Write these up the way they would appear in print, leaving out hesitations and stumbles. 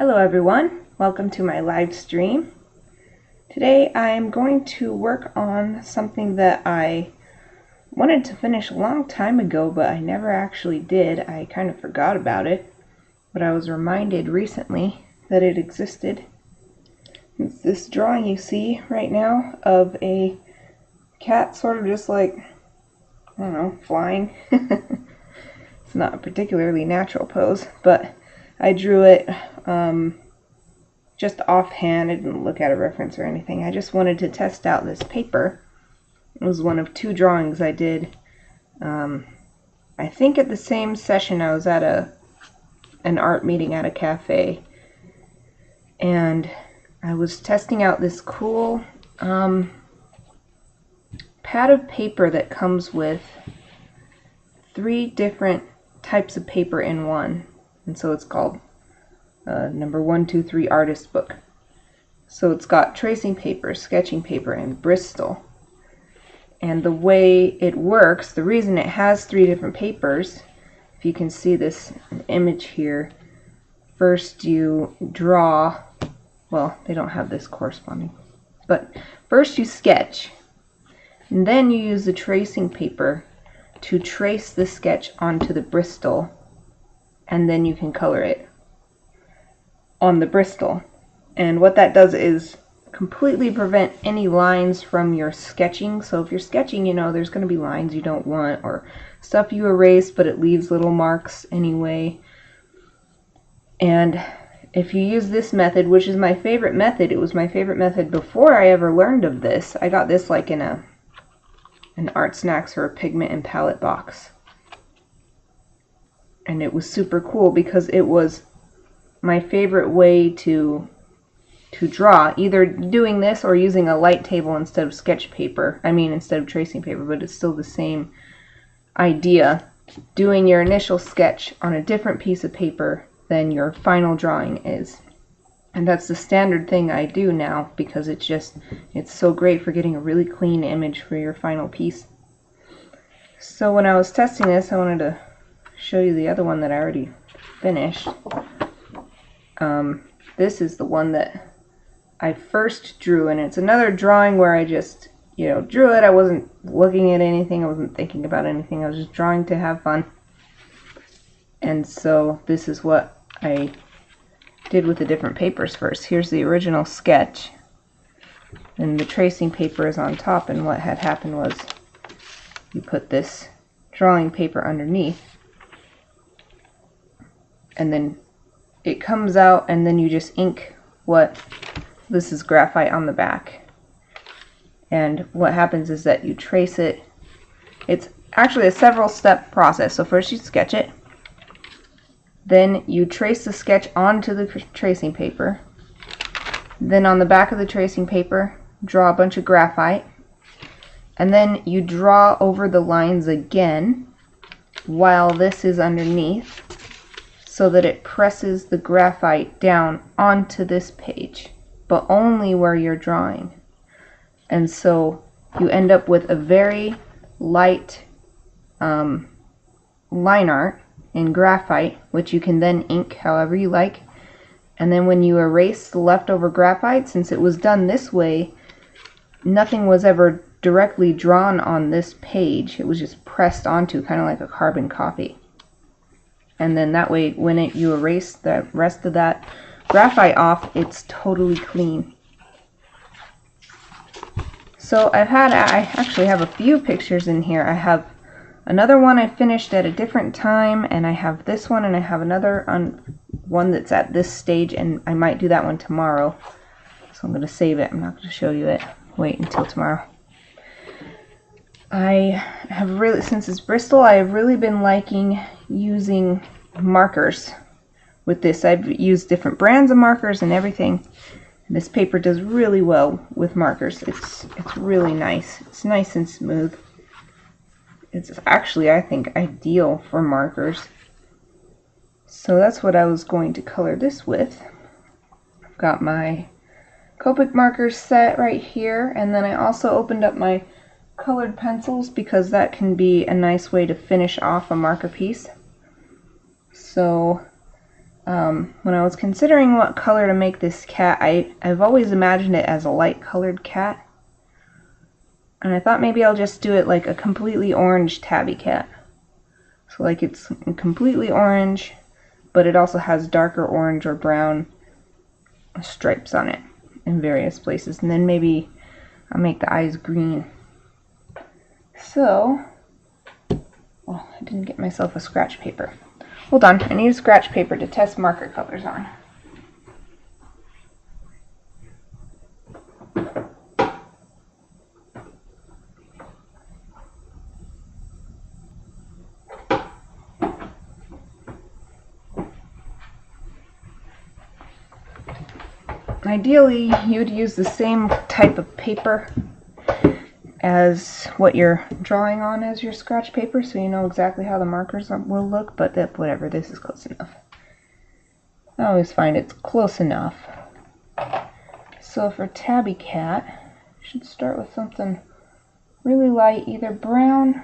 Hello everyone, welcome to my live stream. Today I am going to work on something that I wanted to finish a long time ago, but I never actually did. I kind of forgot about it, but I was reminded recently that it existed. It's this drawing you see right now of a cat sort of just like, I don't know, flying. It's not a particularly natural pose, but I drew it just offhand. I didn't look at a reference or anything. I just wanted to test out this paper. It was one of two drawings I did. I think at the same session I was at an art meeting at a cafe, and I was testing out this cool pad of paper that comes with 3 different types of paper in one, and so it's called number 1, 2, 3 artist book. So it's got tracing paper, sketching paper, and Bristol. And the way it works, the reason it has 3 different papers, if you can see this image here, first you draw, well, they don't have this corresponding, but first you sketch, and then you use the tracing paper to trace the sketch onto the Bristol, and then you can color it on the Bristol. And what that does is completely prevent any lines from your sketching. So if you're sketching, you know, there's going to be lines you don't want, or stuff you erase but it leaves little marks anyway. And if you use this method, which is my favorite method, it was my favorite method before I ever learned of this. I got this like in an Art Snacks or a pigment and palette box, and it was super cool because it was my favorite way to draw, either doing this or using a light table instead of sketch paper. I mean, instead of tracing paper, but it's still the same idea. Doing your initial sketch on a different piece of paper than your final drawing is. And that's the standard thing I do now because it's so great for getting a really clean image for your final piece. So when I was testing this, I wanted to show you the other one that I already finished. This is the one that I first drew, and it's another drawing where I just, drew it. I wasn't looking at anything. I wasn't thinking about anything. I was just drawing to have fun. And so this is what I did with the different papers first. Here's the original sketch, and the tracing paper is on top, and what had happened was you put this drawing paper underneath, and then it comes out, and then you just ink this is graphite on the back. And what happens is that you trace it. It's actually a several step process. So first you sketch it, then you trace the sketch onto the tracing paper, then on the back of the tracing paper draw a bunch of graphite, and then you draw over the lines again while this is underneath, so that it presses the graphite down onto this page, but only where you're drawing. And so you end up with a very light line art in graphite, which you can then ink however you like. And then when you erase the leftover graphite, since it was done this way, nothing was ever directly drawn on this page. It was just pressed onto, kind of like a carbon copy. And then that way, when you erase the rest of that graphite off, it's totally clean. So I actually have a few pictures in here. I have another one I finished at a different time, and I have this one, and I have another one that's at this stage, and I might do that one tomorrow. So I'm going to save it. I'm not going to show you it. Wait until tomorrow. Since it's Bristol, I have really been liking using markers with this. I've used different brands of markers and everything. This paper does really well with markers. It's really nice. It's nice and smooth. It's actually, I think, ideal for markers. So that's what I was going to color this with. I've got my Copic markers set right here, and then I also opened up my colored pencils because that can be a nice way to finish off a marker piece. So when I was considering what color to make this cat, I've always imagined it as a light colored cat. And I thought maybe I'll just do it like a completely orange tabby cat. So like it's completely orange, but it also has darker orange or brown stripes on it in various places. And then maybe I'll make the eyes green. So, oh, I didn't get myself a scratch paper. Hold on, I need a scratch paper to test marker colors on. Ideally, you'd use the same type of paper as what you're drawing on as your scratch paper, so you know exactly how the markers will look, but whatever, this is close enough. I always find it's close enough. So for tabby cat, you should start with something really light, either brown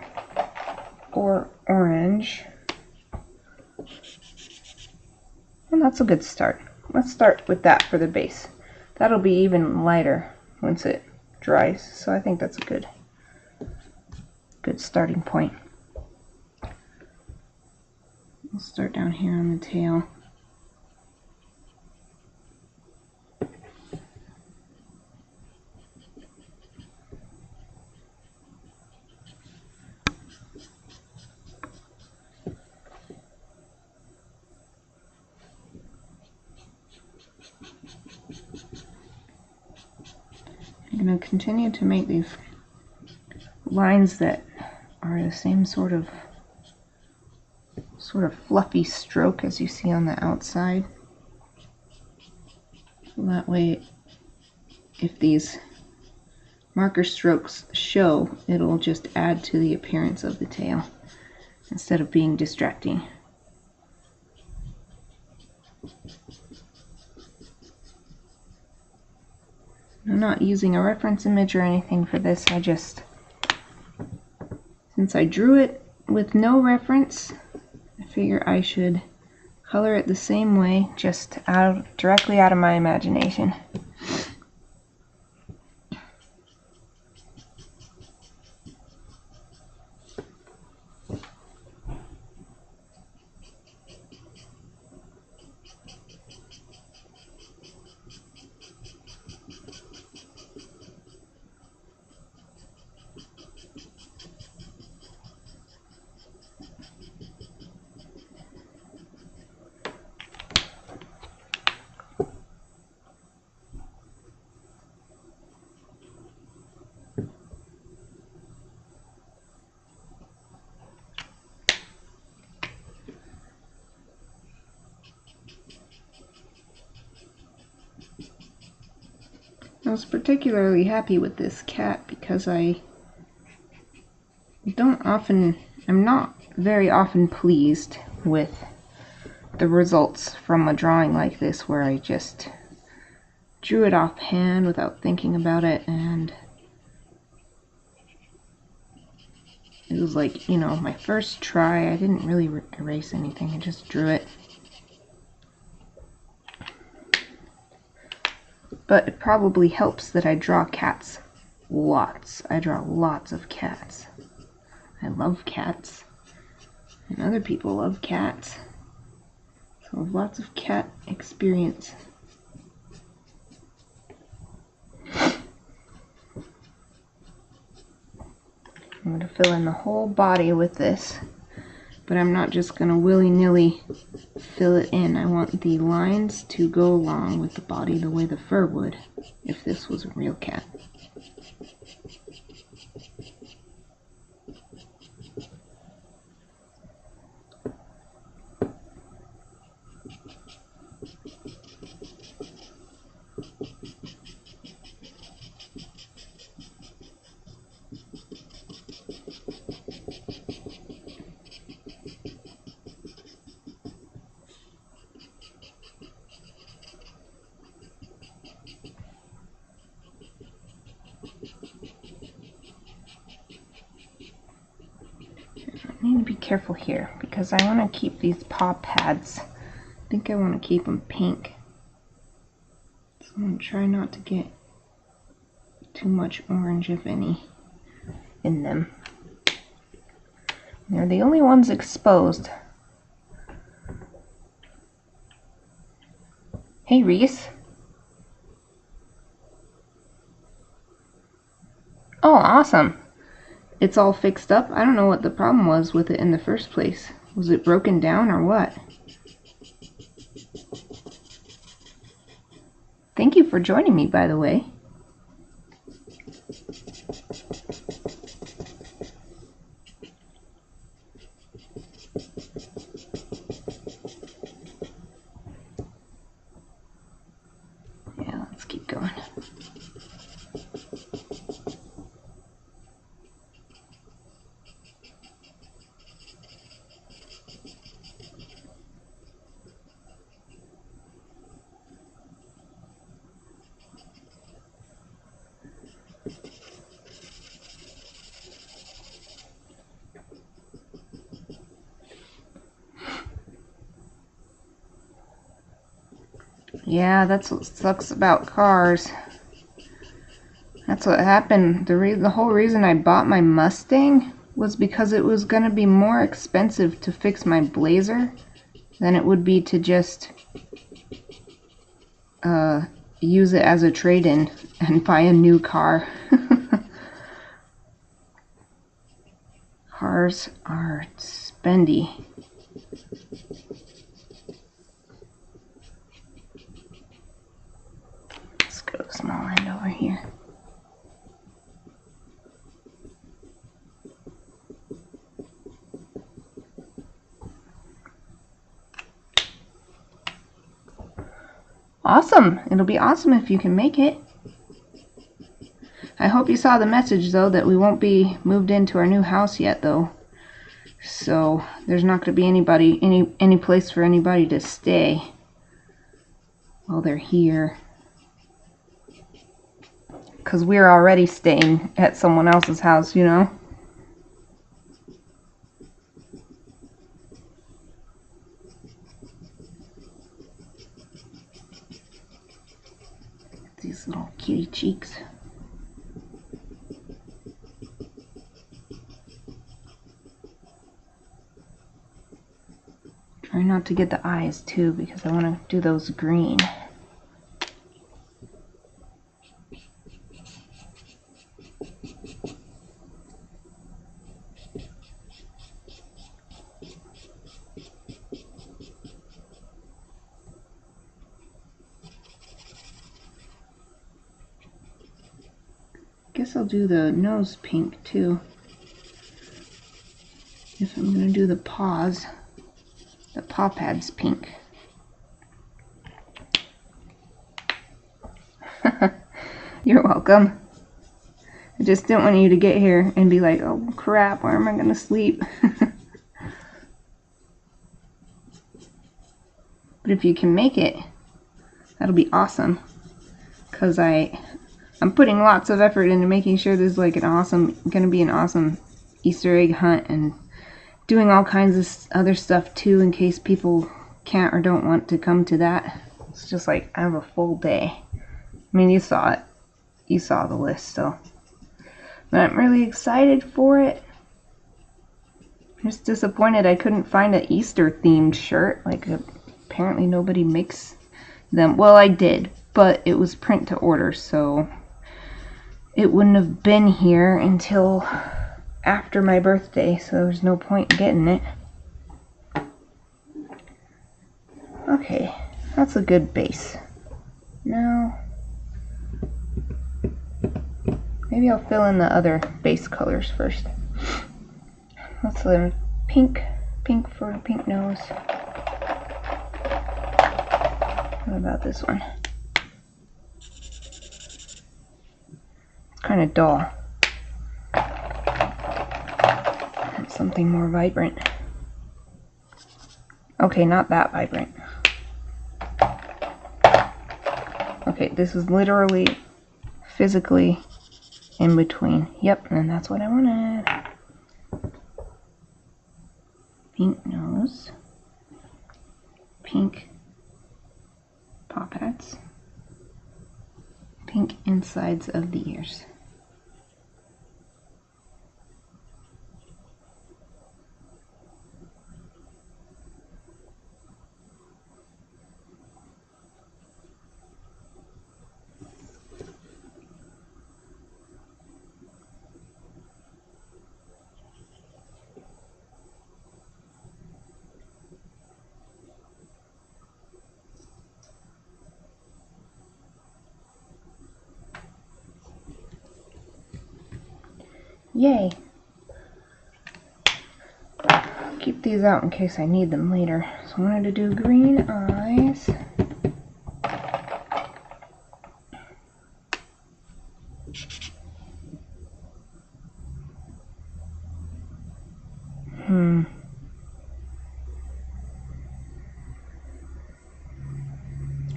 or orange. And that's a good start. Let's start with that for the base. That'll be even lighter once it dries, so I think that's a good starting point. We'll start down here on the tail. I'm going to continue to make these lines that are the same sort of fluffy stroke as you see on the outside. So that way, if these marker strokes show, it'll just add to the appearance of the tail instead of being distracting. I'm not using a reference image or anything for this. Since I drew it with no reference, I figure I should color it the same way, just directly out of my imagination. I was particularly happy with this cat because I'm not very often pleased with the results from a drawing like this where I just drew it offhand without thinking about it, and it was like, you know, my first try. I didn't really erase anything, I just drew it. But it probably helps that I draw cats lots. I draw lots of cats. I love cats. And other people love cats. So lots of cat experience. I'm going to fill in the whole body with this. But I'm not just going to willy-nilly fill it in. I want the lines to go along with the body the way the fur would if this was a real cat. I need to be careful here because I want to keep these paw pads think I want to keep them pink. So I'm going to try not to get too much orange, if any, in them. They're the only ones exposed. Hey, Reese. Oh, awesome. It's all fixed up. I don't know what the problem was with it in the first place. Was it broken down or what? Thank you for joining me, by the way. Yeah, let's keep going. Yeah, that's what sucks about cars. That's what happened. The whole reason I bought my Mustang was because it was going to be more expensive to fix my Blazer than it would be to just use it as a trade-in and buy a new car. Cars are spendy. Let's go small end over here. Awesome! It'll be awesome if you can make it. I hope you saw the message, though, that we won't be moved into our new house yet, though. So there's not going to be any place for anybody to stay while they're here. Because we're already staying at someone else's house, you know? These little kitty cheeks. Try not to get the eyes too, because I want to do those green. Guess I'll do the nose pink too. If I'm going to do the paws, the paw pads pink. You're welcome. I just didn't want you to get here and be like, oh crap, where am I going to sleep? But if you can make it, that'll be awesome. Because I'm putting lots of effort into making sure this is like gonna be an awesome Easter egg hunt, and doing all kinds of other stuff too in case people can't or don't want to come to that. It's just like I have a full day. I mean, you saw it. You saw the list, so. But I'm really excited for it. I'm just disappointed I couldn't find an Easter themed shirt. Like, apparently nobody makes them. Well, I did, but it was print to order, so it wouldn't have been here until after my birthday, so there's no point in getting it. Okay, that's a good base. Now, maybe I'll fill in the other base colors first. Let's leave pink for the pink nose. What about this one? It's kind of dull. Something more vibrant. Okay, not that vibrant. Okay, this is literally, physically in between. Yep, and that's what I wanted. Pink nose. Pink paw pads. Pink insides of the ears. Yay! Keep these out in case I need them later. So I wanted to do green eyes.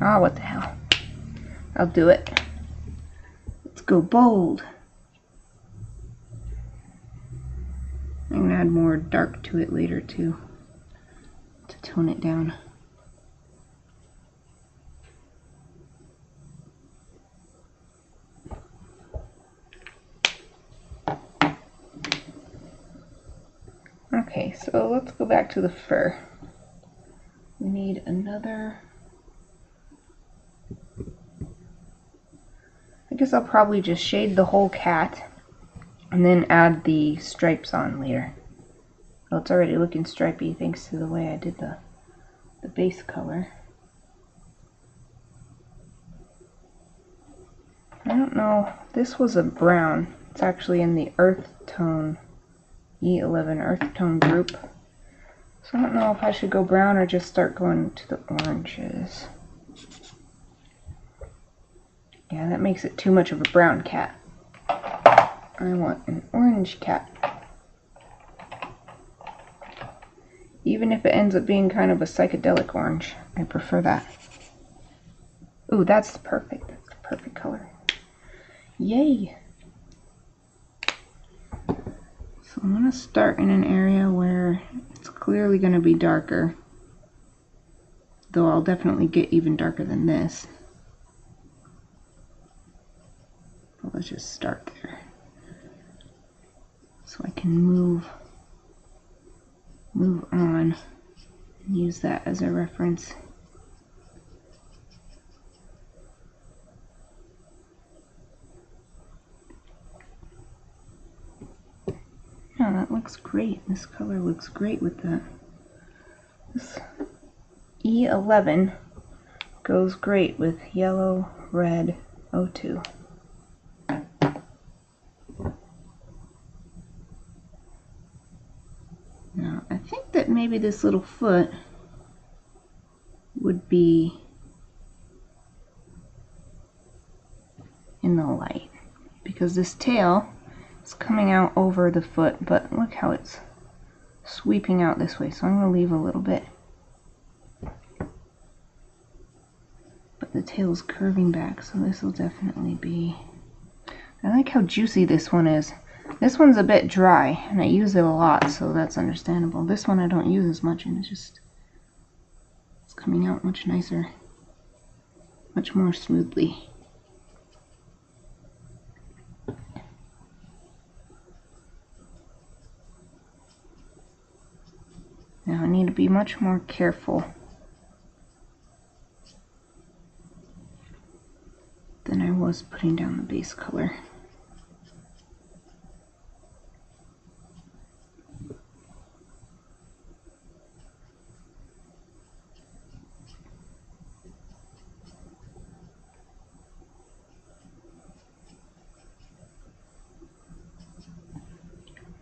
Ah, what the hell. I'll do it. Let's go bold. I'm going to add more dark to it later too, to tone it down. Okay, so let's go back to the fur. We need another... I guess I'll probably just shade the whole cat and then add the stripes on later. Well, it's already looking stripy thanks to the way I did the base color. I don't know, this was a brown. It's actually in the earth tone, E11 earth tone group. So I don't know if I should go brown or just start going to the oranges. Yeah, that makes it too much of a brown cat. I want an orange cat. Even if it ends up being kind of a psychedelic orange, I prefer that. Ooh, that's perfect. That's the perfect color. Yay! So I'm going to start in an area where it's clearly going to be darker. Though I'll definitely get even darker than this. But let's just start there. So I can move on and use that as a reference. Yeah, that looks great. This color looks great with that. This E11 goes great with yellow, red, O2. Now, I think that maybe this little foot would be in the light because this tail is coming out over the foot, but look how it's sweeping out this way, so I'm going to leave a little bit. But the tail's curving back, so this will definitely be... I like how juicy this one is. This one's a bit dry, and I use it a lot, so that's understandable. This one I don't use as much, and it's coming out much nicer, much more smoothly. Now I need to be much more careful than I was putting down the base color.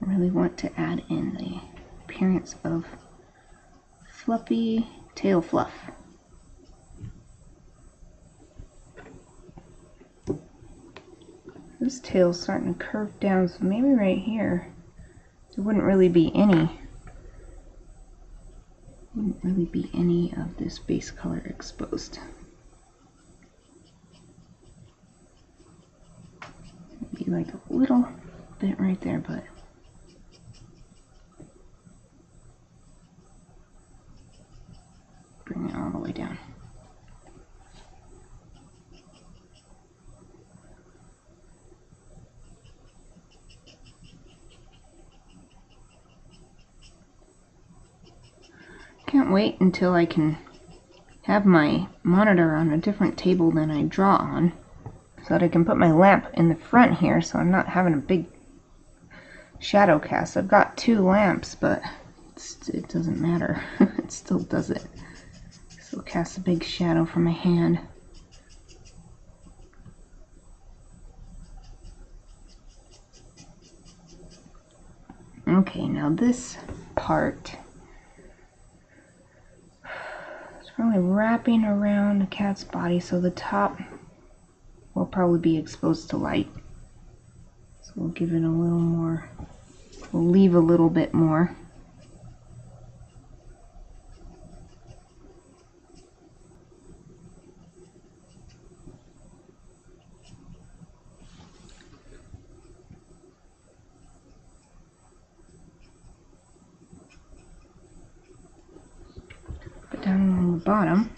I really want to add in the appearance of fluffy tail fluff. This tail's starting to curve down, so maybe right here there wouldn't really be any of this base color exposed. Maybe like a little bit right there, but bring it all the way down. can't wait until I can have my monitor on a different table than I draw on, so that I can put my lamp in the front here so I'm not having a big shadow cast. I've got 2 lamps, but it doesn't matter. It still does it. Still casts a big shadow from my hand. Okay, now this part is probably wrapping around the cat's body, so the top will probably be exposed to light. So we'll give it a little more, we'll leave a little bit more. Put down on the bottom.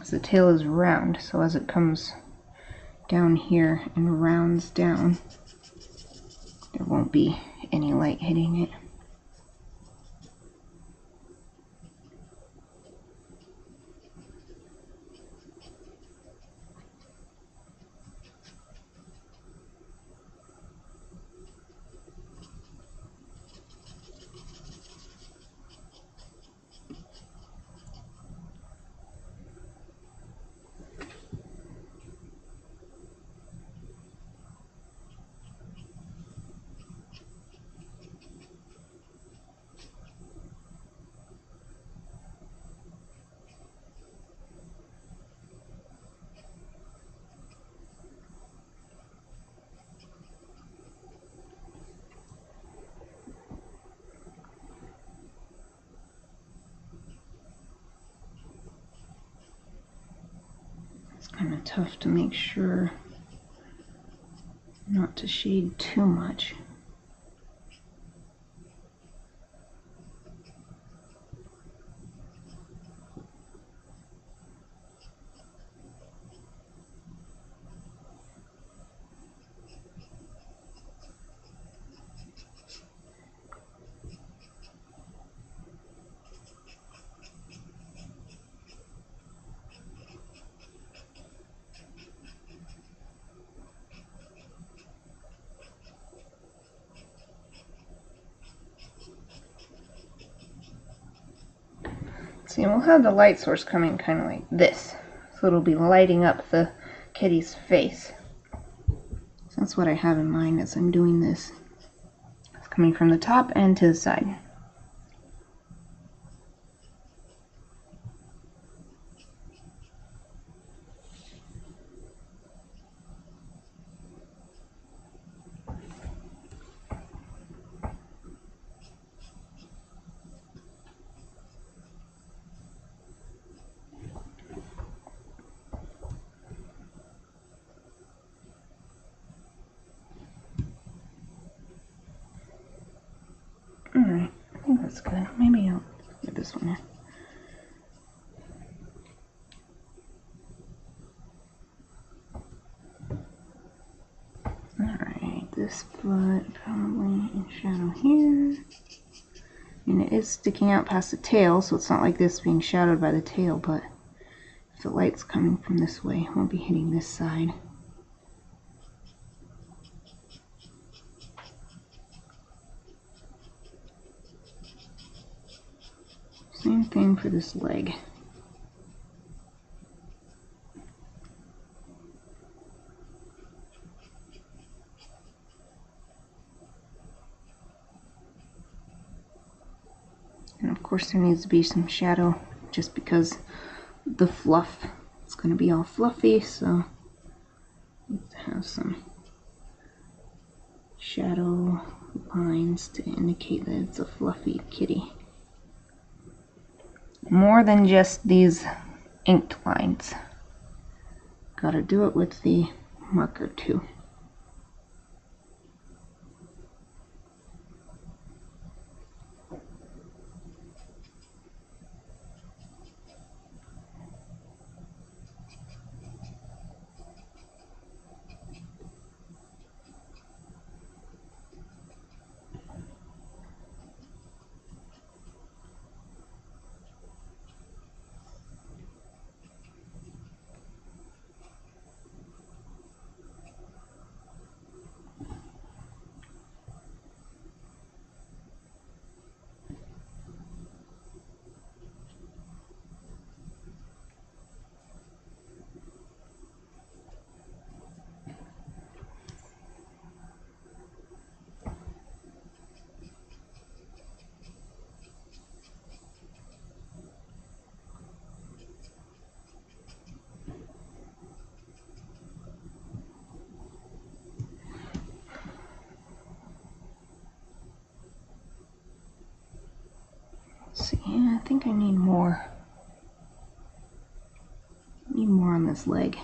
The tail is round, so as it comes down here and rounds down, there won't be any light hitting it. It's kind of tough to make sure not to shade too much. See, we'll have the light source coming kind of like this. So it'll be lighting up the kitty's face. So that's what I have in mind as I'm doing this. It's coming from the top and to the side. Alright, I think that's good. Maybe I'll get this one in. Alright, this foot probably in shadow here. And it is sticking out past the tail, so it's not like this being shadowed by the tail, but if the light's coming from this way, it won't be hitting this side. Same thing for this leg. And of course there needs to be some shadow just because the fluff is going to be all fluffy, so need to have some shadow lines to indicate that it's a fluffy kitty. More than just these inked lines. Gotta do it with the marker too. see. Yeah, I think I need more. Need more on this leg.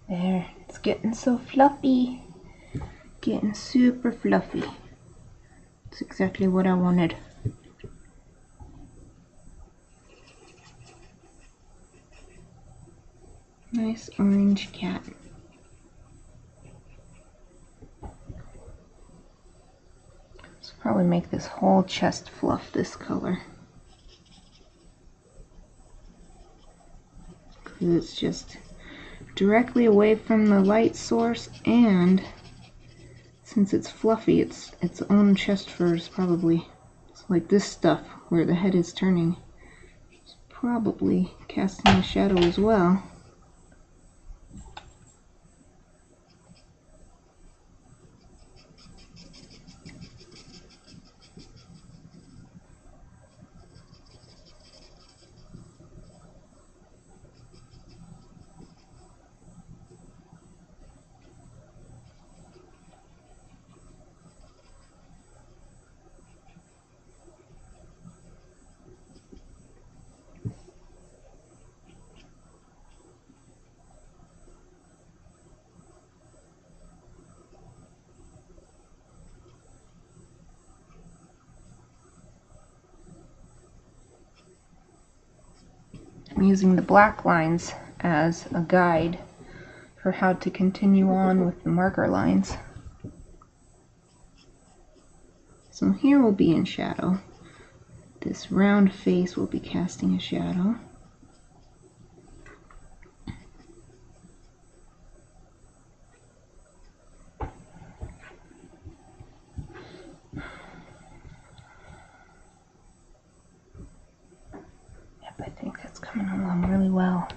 There, it's getting so fluffy. Getting super fluffy. It's exactly what I wanted. Nice orange cat. Let's probably make this whole chest fluff this color. Because it's just directly away from the light source, and since it's fluffy, its own chest fur is probably, it's like this stuff where the head is turning. It's probably casting a shadow as well. I'm using the black lines as a guide for how to continue on with the marker lines. So here will be in shadow. This round face will be casting a shadow. Yep, I think that's coming along really well.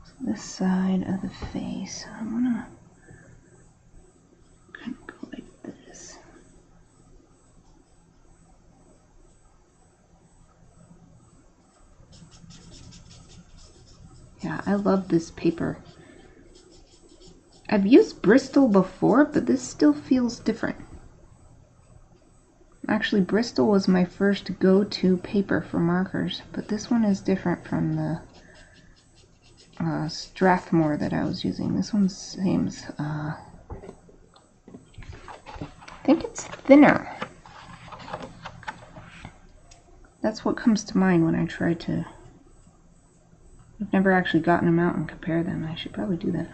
So this side of the face, I'm gonna kind of go like this. Yeah, I love this paper. I've used Bristol before, but this still feels different. Actually, Bristol was my first go-to paper for markers, but this one is different from the Strathmore that I was using. This one seems, I think it's thinner. That's what comes to mind when I try to... I've never actually gotten them out and compare them. I should probably do that.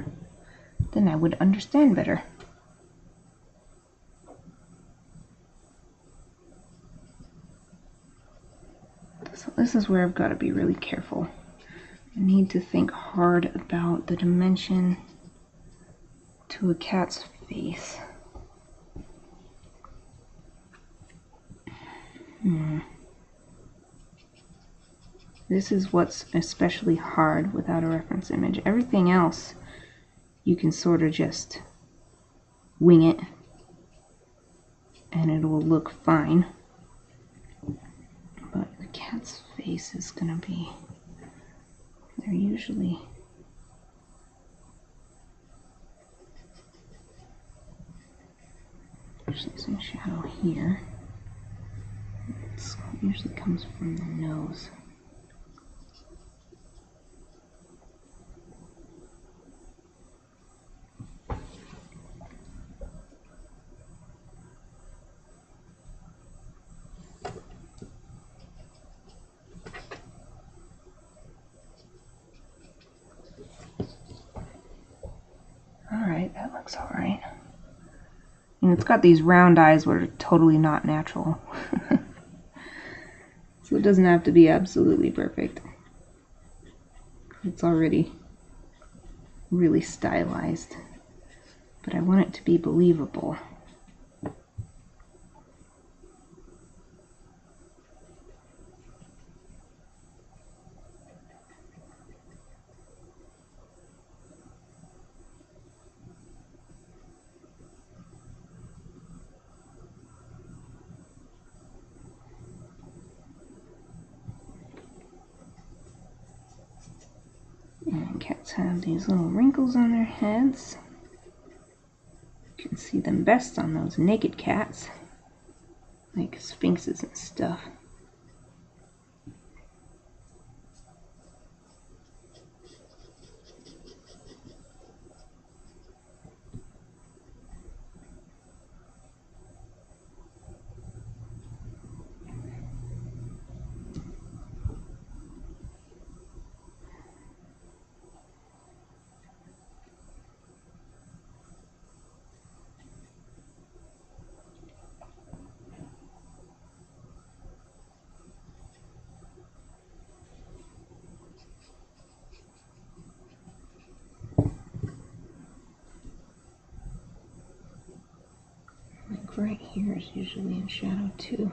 Then I would understand better. So this is where I've got to be really careful. I need to think hard about the dimension to a cat's face. This is what's especially hard without a reference image. Everything else, you can sort of just wing it and it will look fine. But the cat's face is going to be, they're usually some shadow here. It usually comes from the nose. Alright, that looks alright. And it's got these round eyes that are totally not natural. So it doesn't have to be absolutely perfect. It's already really stylized. But I want it to be believable. And cats have these little wrinkles on their heads. You can see them best on those naked cats, like sphinxes and stuff. Right here is usually in shadow too.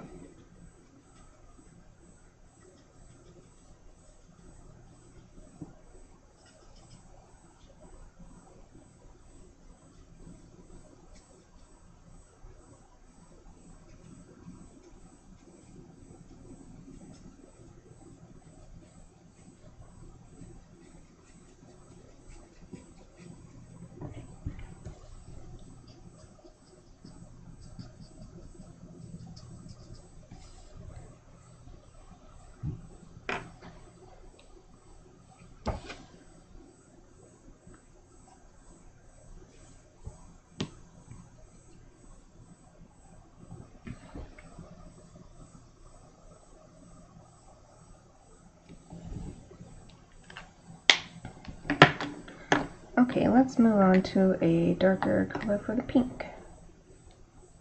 Okay, let's move on to a darker color for the pink.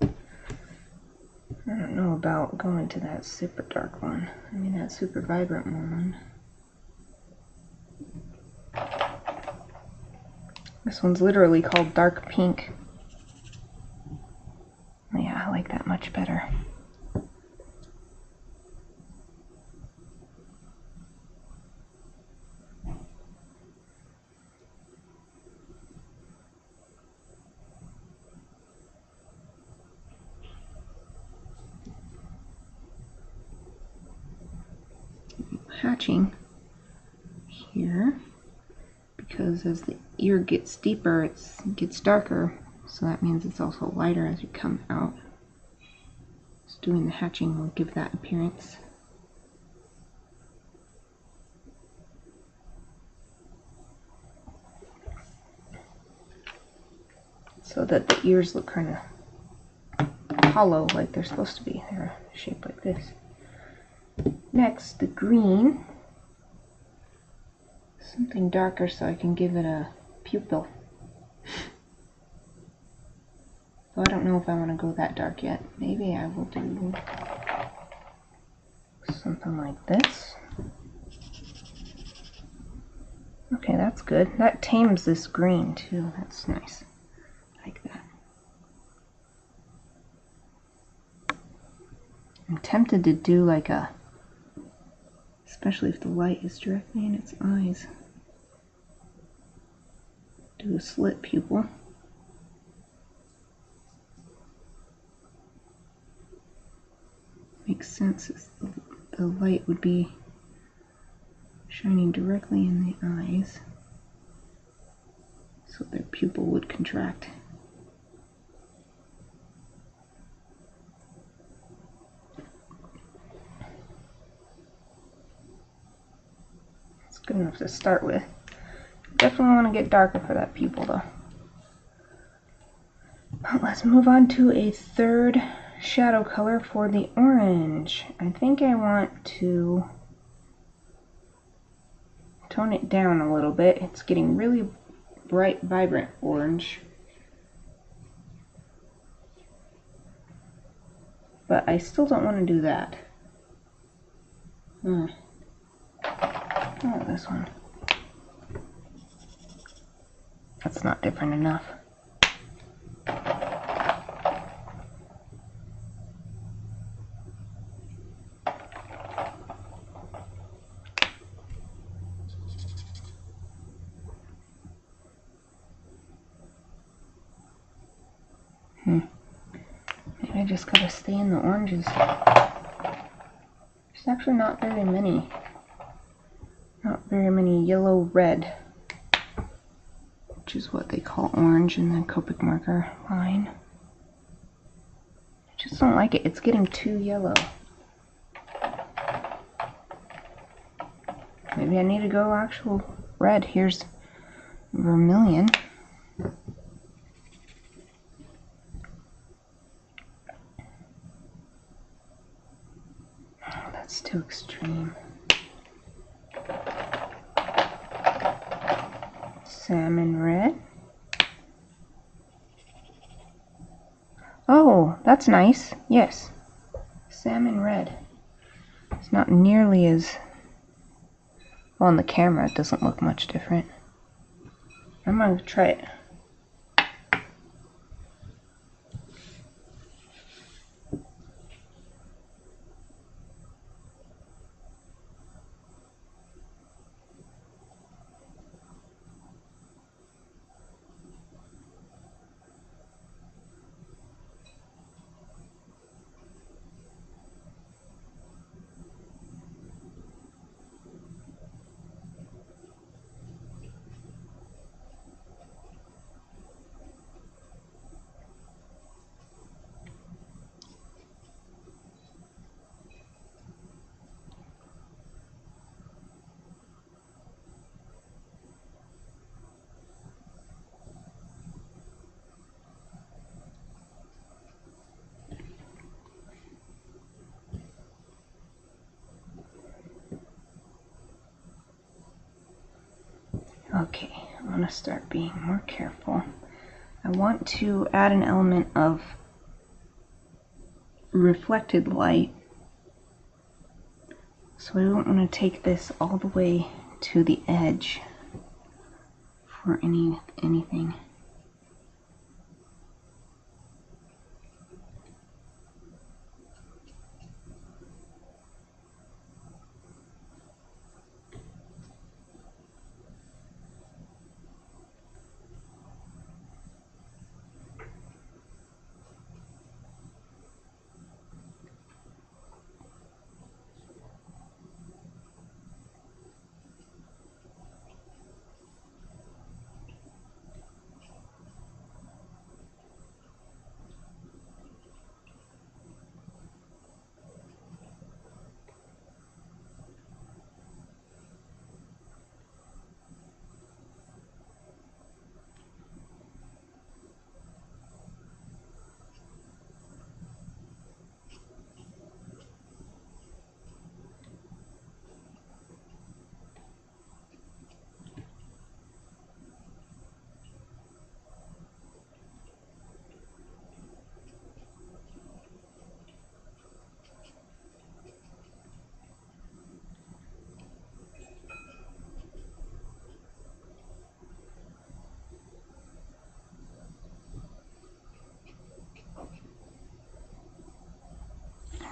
I don't know about going to that super dark one. I mean that super vibrant one. This one's literally called dark pink. Yeah, I like that much better. Hatching here because as the ear gets deeper it gets darker, so that means it's also lighter as you come out. Just doing the hatching will give that appearance. So that the ears look kind of hollow like they're supposed to be. They're shaped like this. Next, the green. Something darker so I can give it a pupil. So I don't know if I want to go that dark yet. Maybe I will do something like this. Okay, that's good. That tames this green too. That's nice. Like that. I'm tempted to do like a, especially if the light is directly in its eyes, do a slit pupil. Makes sense, the light would be shining directly in the eyes, so their pupil would contract. It's good enough to start with. Definitely want to get darker for that pupil though. Let's move on to a third shadow color for the orange. I think I want to tone it down a little bit. It's getting really bright, vibrant orange. But I still don't want to do that. Oh, this one. That's not different enough. Maybe I just gotta stay in the oranges. There's actually not very many. Not very many yellow-red, which is what they call orange in the Copic marker line. I just don't like it. It's getting too yellow. Maybe I need to go actual red. Here's vermilion. Oh, that's too extreme. Salmon red. Oh, that's nice. Yes. Salmon red. It's not nearly as... well, on the camera it doesn't look much different. I'm going to try it. Okay, I'm going to start being more careful. I want to add an element of reflected light. So I don't want to take this all the way to the edge for anything.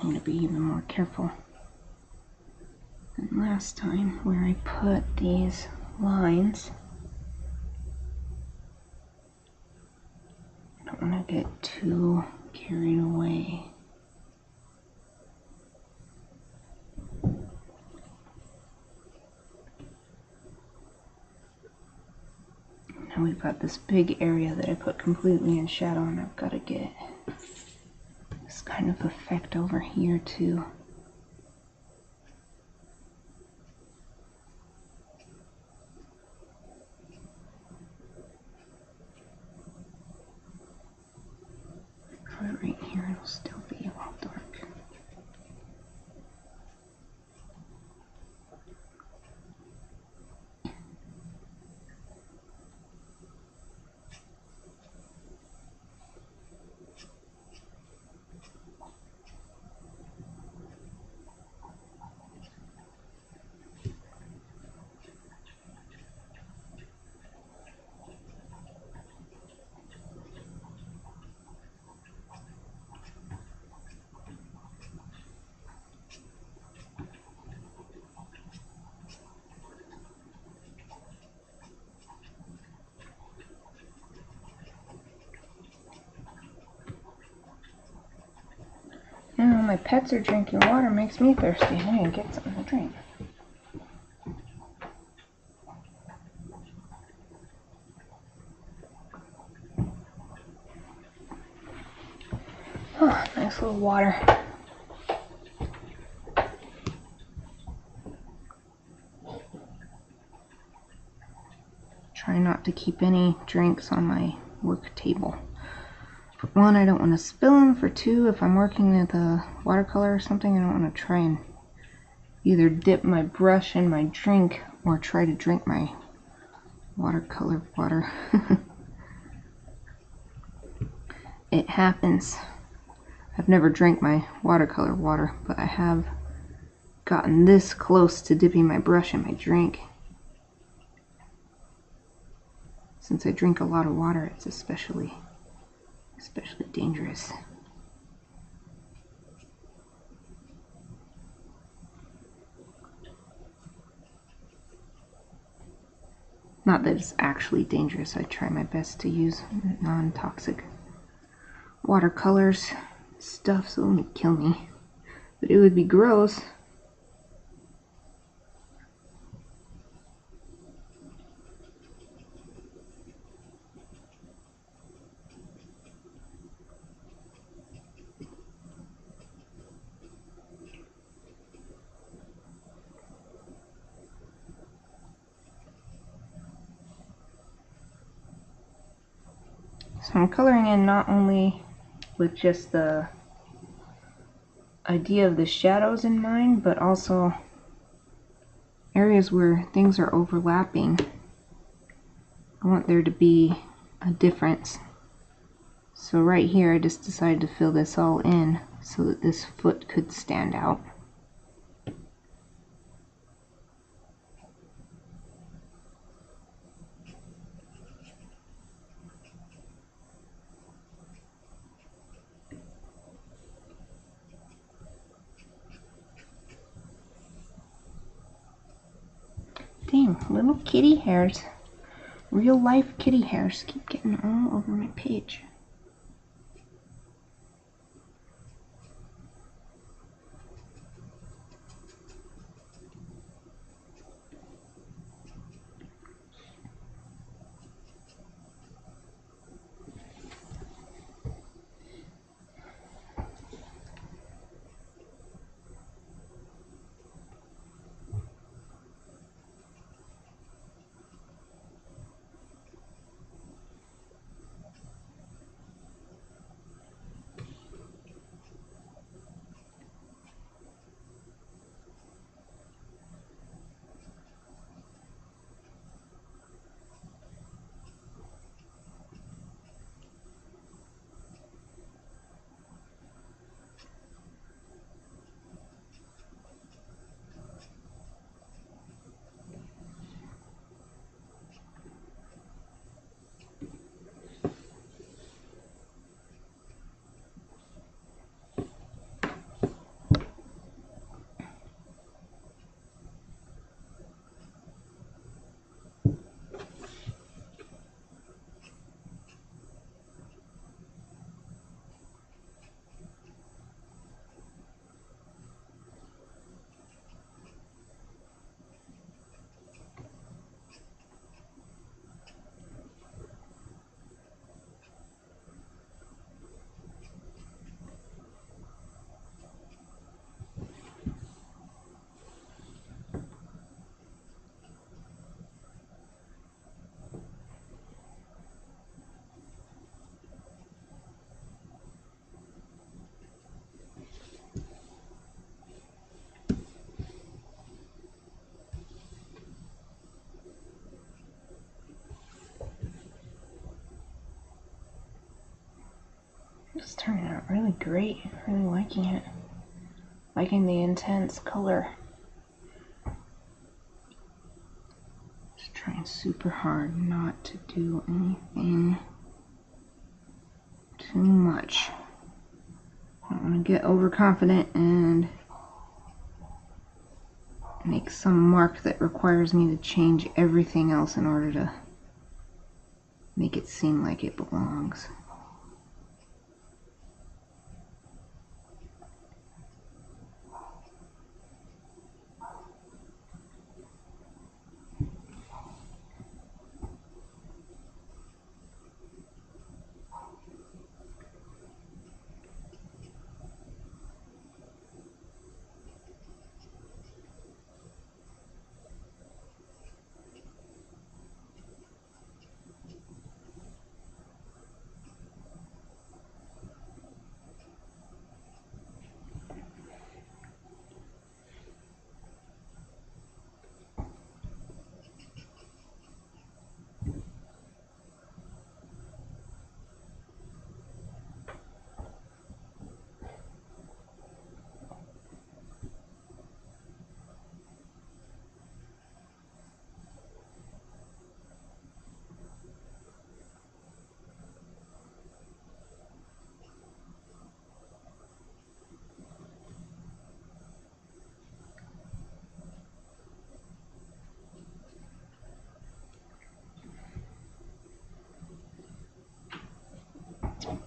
I'm going to be even more careful than last time where I put these lines. I don't want to get too carried away. Now we've got this big area that I put completely in shadow, and I've got to get this kind of effect over here too. Right here it'll still be a little dark. Now my pets are drinking water, makes me thirsty. I need to get something to drink. Oh, nice little water. Try not to keep any drinks on my work table. For one, I don't want to spill them. For two, if I'm working with a watercolor or something, I don't want to try and either dip my brush in my drink or try to drink my watercolor water. It happens. I've never drank my watercolor water, but I have gotten this close to dipping my brush in my drink. Since I drink a lot of water, it's especially dangerous. Not that it's actually dangerous. I try my best to use non-toxic watercolors stuff, so it wouldn't kill me. But it would be gross. So I'm coloring in not only with just the idea of the shadows in mind, but also areas where things are overlapping. I want there to be a difference. So right here I just decided to fill this all in so that this foot could stand out. Damn, little kitty hairs. Real life kitty hairs keep getting all over my page. turning out really great. Really liking it. Liking the intense color. Just trying super hard not to do anything too much. I don't want to get overconfident and make some mark that requires me to change everything else in order to make it seem like it belongs.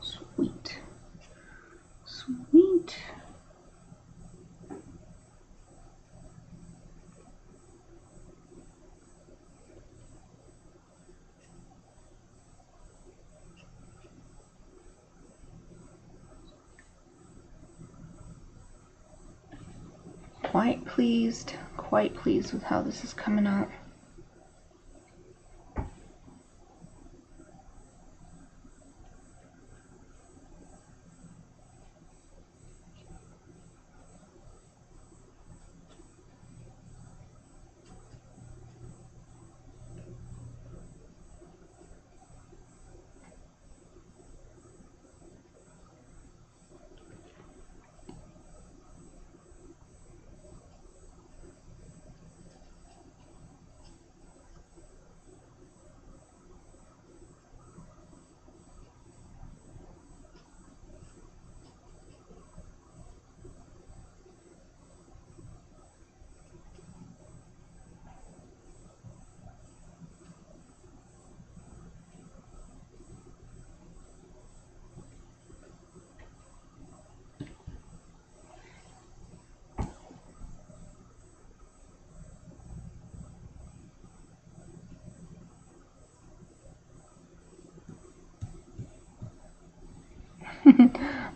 Sweet. Sweet. Quite pleased with how this is coming out.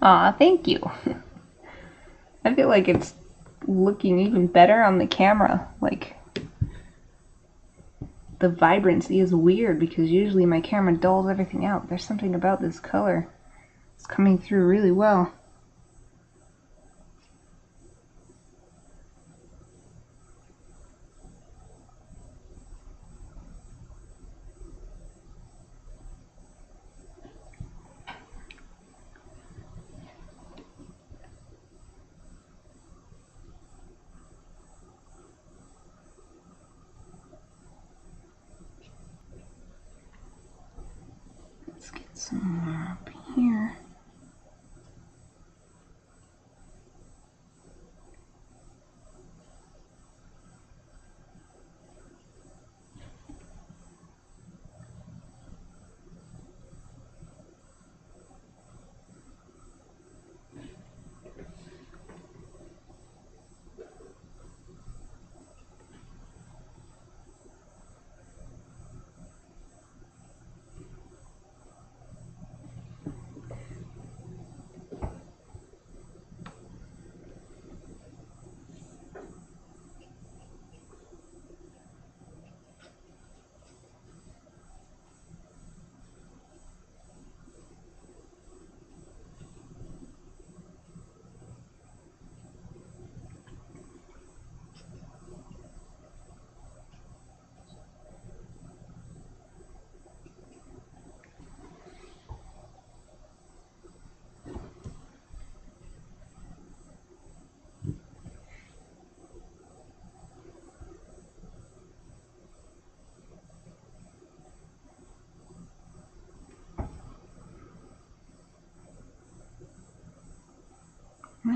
Aw, thank you. I feel like it's looking even better on the camera. Like, the vibrancy is weird because usually my camera dulls everything out. There's something about this color. It's coming through really well. Let's get some more up here.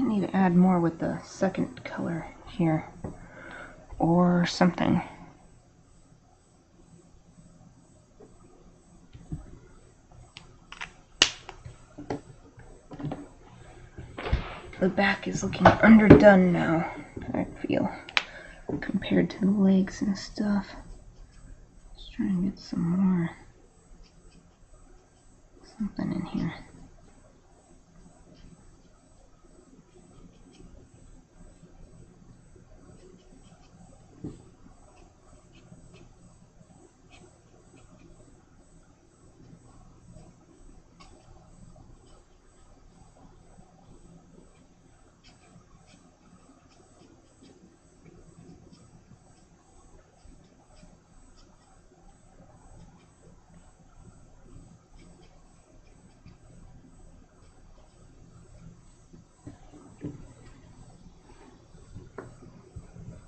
might need to add more with the second color here or something. The back is looking underdone now, I feel, compared to the legs and stuff. Just trying to get some more something in here.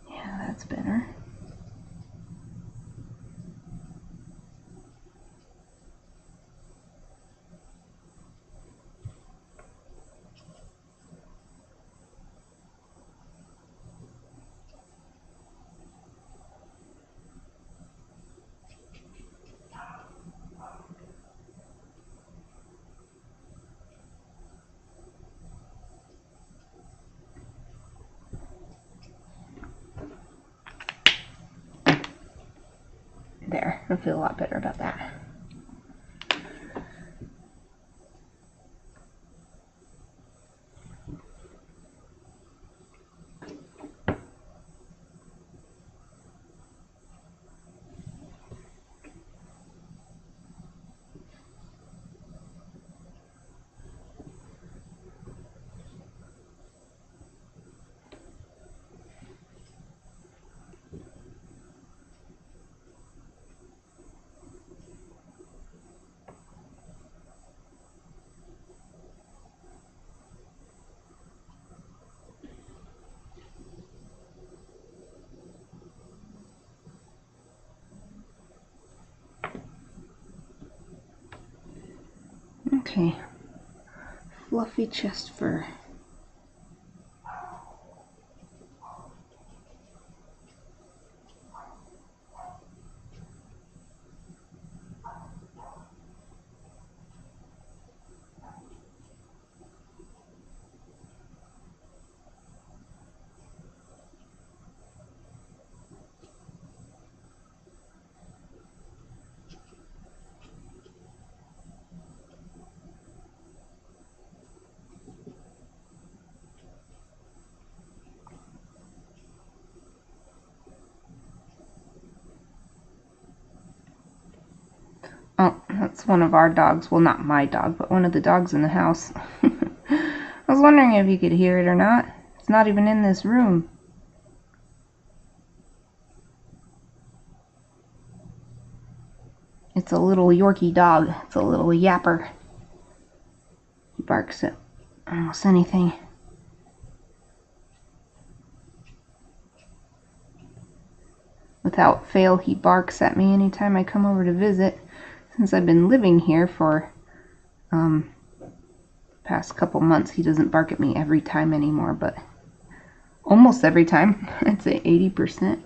Yeah, that's better. There, I feel a lot better about that. Okay, fluffy chest fur. Oh, that's one of our dogs. Well, not my dog, but one of the dogs in the house. I was wondering if you could hear it or not. It's not even in this room. It's a little Yorkie dog. It's a little yapper. He barks at almost anything. Without fail, he barks at me anytime I come over to visit. Since I've been living here for past couple months, he doesn't bark at me every time anymore, but almost every time. I'd say 80%.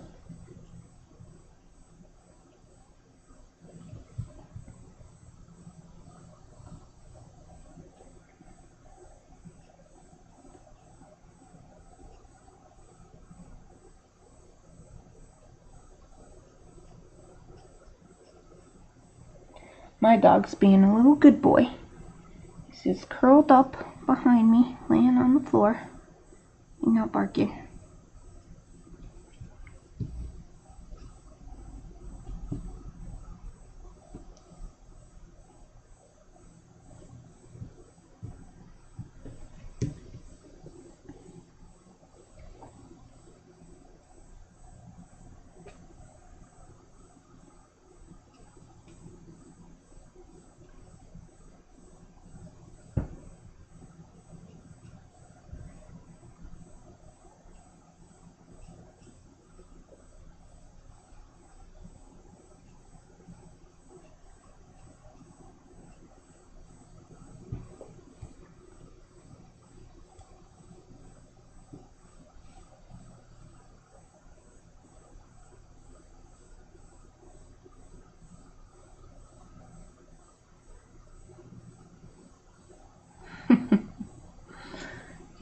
My dog's being a little good boy. He's just curled up behind me, laying on the floor. He's not barking.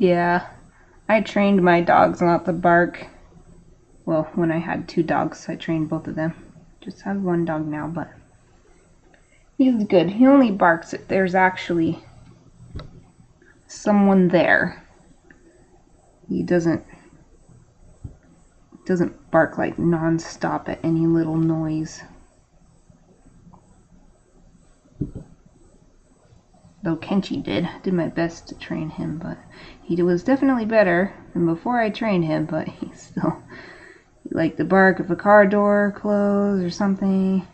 Yeah, I trained my dogs not to bark. Well, when I had 2 dogs, I trained both of them. Just have 1 dog now, but he's good. He only barks if there's actually someone there. He doesn't bark like non-stop at any little noise. Though Kenchi did my best to train him, but he was definitely better than before I trained him, but he liked to bark if a car door closed or something.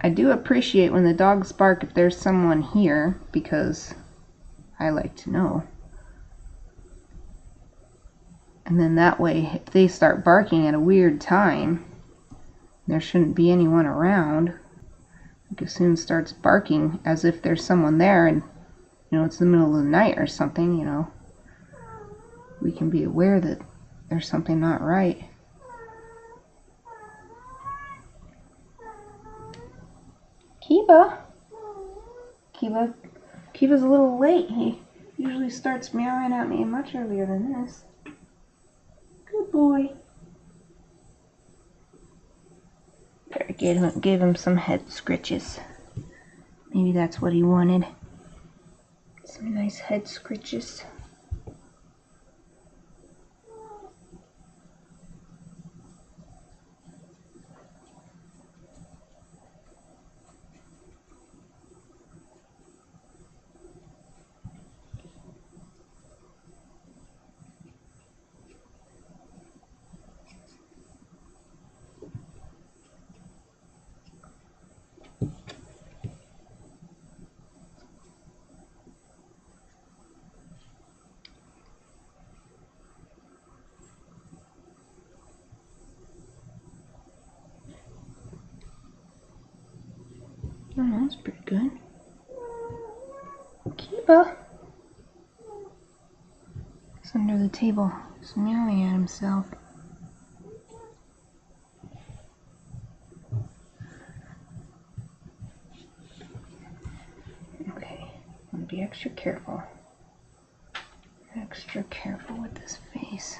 I do appreciate when the dogs bark if there's someone here, because I like to know. And then that way, if they start barking at a weird time, there shouldn't be anyone around. Like as soon as starts barking as if there's someone there and, you know, it's the middle of the night or something, you know, we can be aware that there's something not right. Kiva's a little late. He usually starts meowing at me much earlier than this. Good boy. There, gave him some head scritches. Maybe that's what he wanted. Some nice head scritches. Oh, that's pretty good. Kiva! He's under the table. He's meowing at himself. Okay, I'm gonna be extra careful. Extra careful with this face.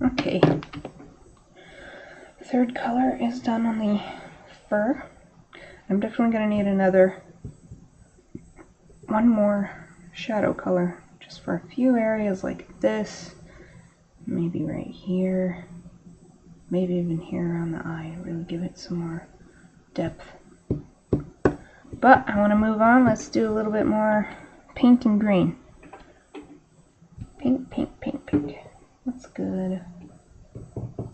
Okay, third color is done on the fur. I'm definitely going to need one more shadow color, just for a few areas like this, maybe right here. maybe even here around the eye, really give it some more depth. But I want to move on. Let's do a little bit more pink and green. Pink, pink, pink, pink. That's good.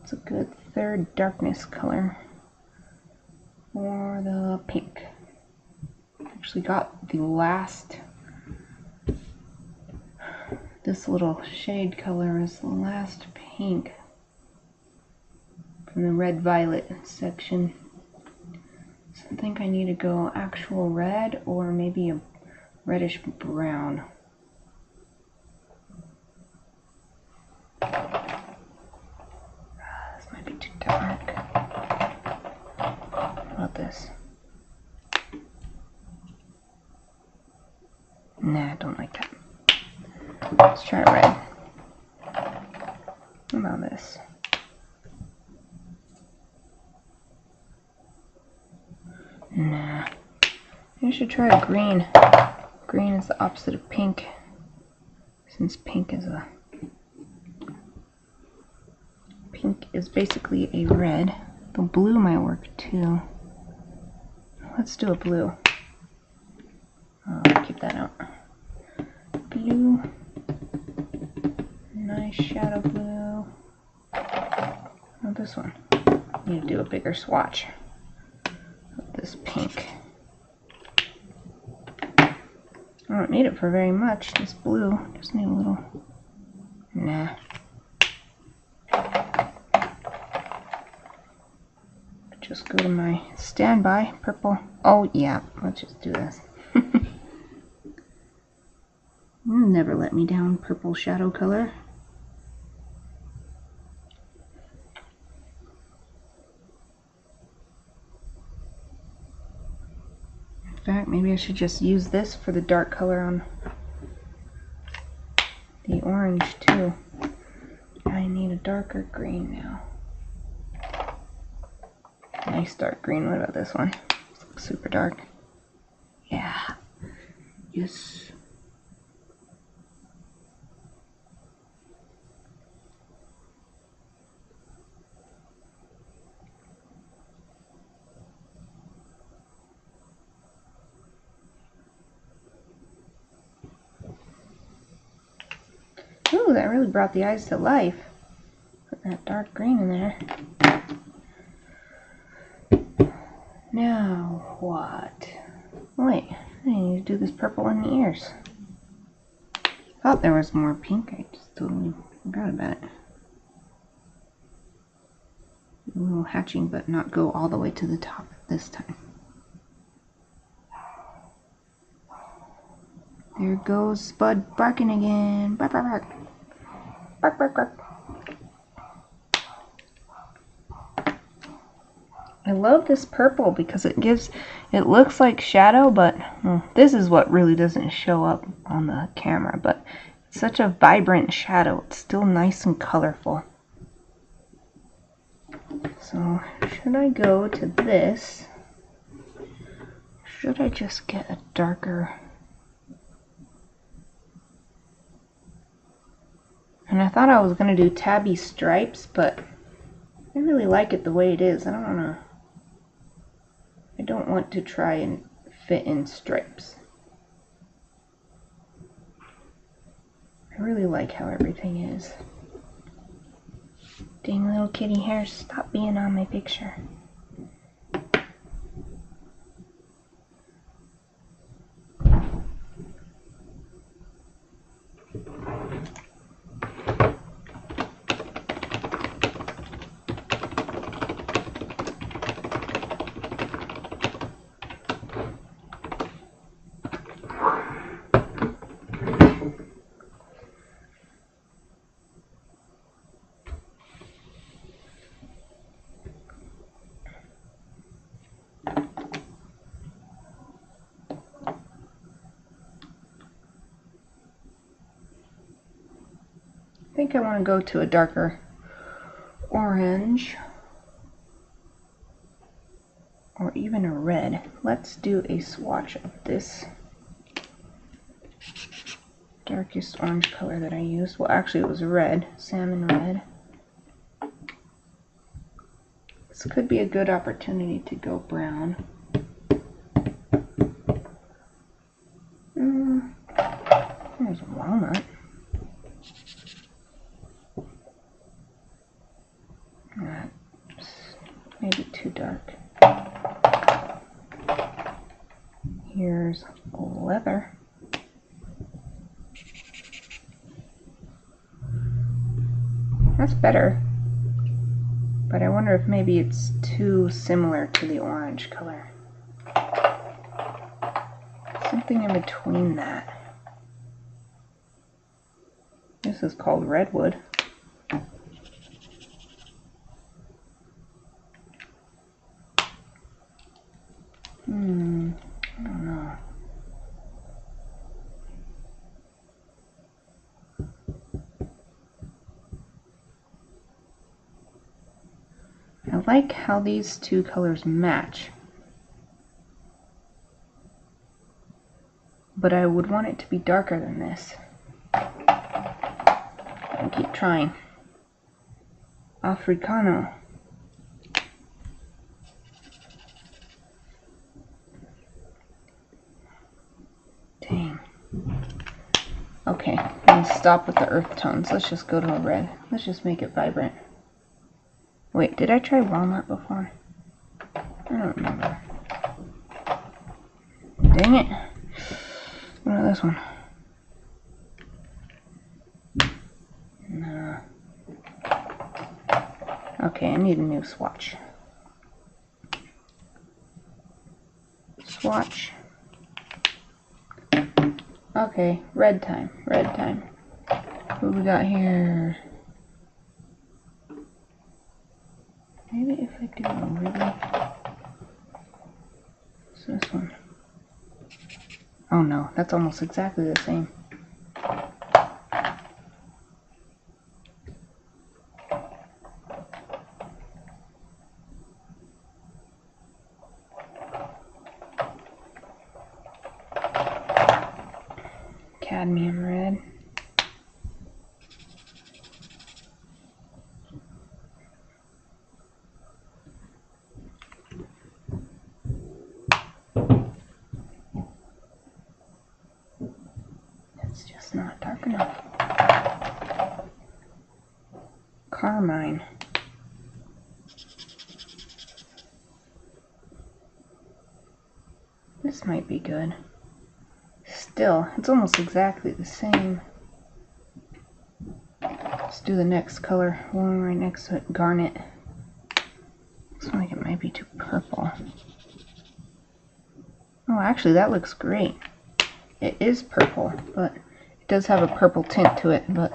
It's a good third darkness color for the pink. Actually got the last, this little shade color is the last pink from the red violet section. So I think I need to go actual red or maybe a reddish brown. This might be too dark. How about this? Nah, I don't like that. Let's try red. How about this? Nah. I should try a green. Green is the opposite of pink, since pink is basically a red. The blue might work too. Let's do a blue. I'll keep that out. Blue. Nice shadow blue. Oh, this one. I need to do a bigger swatch of this pink. I don't need it for very much. This blue. Just need a little. Nah. Just go to my standby purple. Oh yeah, let's just do this. You'll never let me down, purple shadow color. In fact, maybe I should just use this for the dark color on the orange too. I need a darker green now. Nice dark green. What about this one? This looks super dark. Yeah. Yes. Ooh, that really brought the eyes to life. Put that dark green in there. Now what? Wait, I need to do this purple in the ears. Thought there was more pink. I just totally forgot about it. A little hatching, but not go all the way to the top this time. There goes Spud barking again. Bark, bark, bark. Bark, bark, bark. I love this purple because it looks like shadow, but this is what really doesn't show up on the camera, but it's such a vibrant shadow. It's still nice and colorful. So should I go to this? Should I just get a darker? And I thought I was going to do tabby stripes, but I really like it the way it is. I don't want to try and fit in stripes. I really like how everything is. Dang little kitty hairs, stop being on my picture. I think I want to go to a darker orange or even a red. Let's do a swatch of this darkest orange color that I used. Well, actually it was red, salmon red. This could be a good opportunity to go brown. There's a walnut. Maybe too dark. Here's leather. That's better. But I wonder if maybe it's too similar to the orange color. Something in between that. This is called redwood. I don't know. I like how these two colors match, but I would want it to be darker than this. I'll keep trying. Africano. Dang. Okay, I'm gonna stop with the earth tones. Let's just go to a red. Let's just make it vibrant. Wait, did I try walnut before? I don't remember. Dang it. What about this one? No. Okay, I need a new swatch. Swatch. Okay, red time, red time. What we got here? Maybe if I do a really... What's this one? Oh no, that's almost exactly the same. Cadmium red. It's just not dark enough. Carmine. This might be good. Still, it's almost exactly the same. Let's do the next color, one right next to it, garnet. Looks like it might be too purple. Oh, actually that looks great. It is purple, but it does have a purple tint to it, but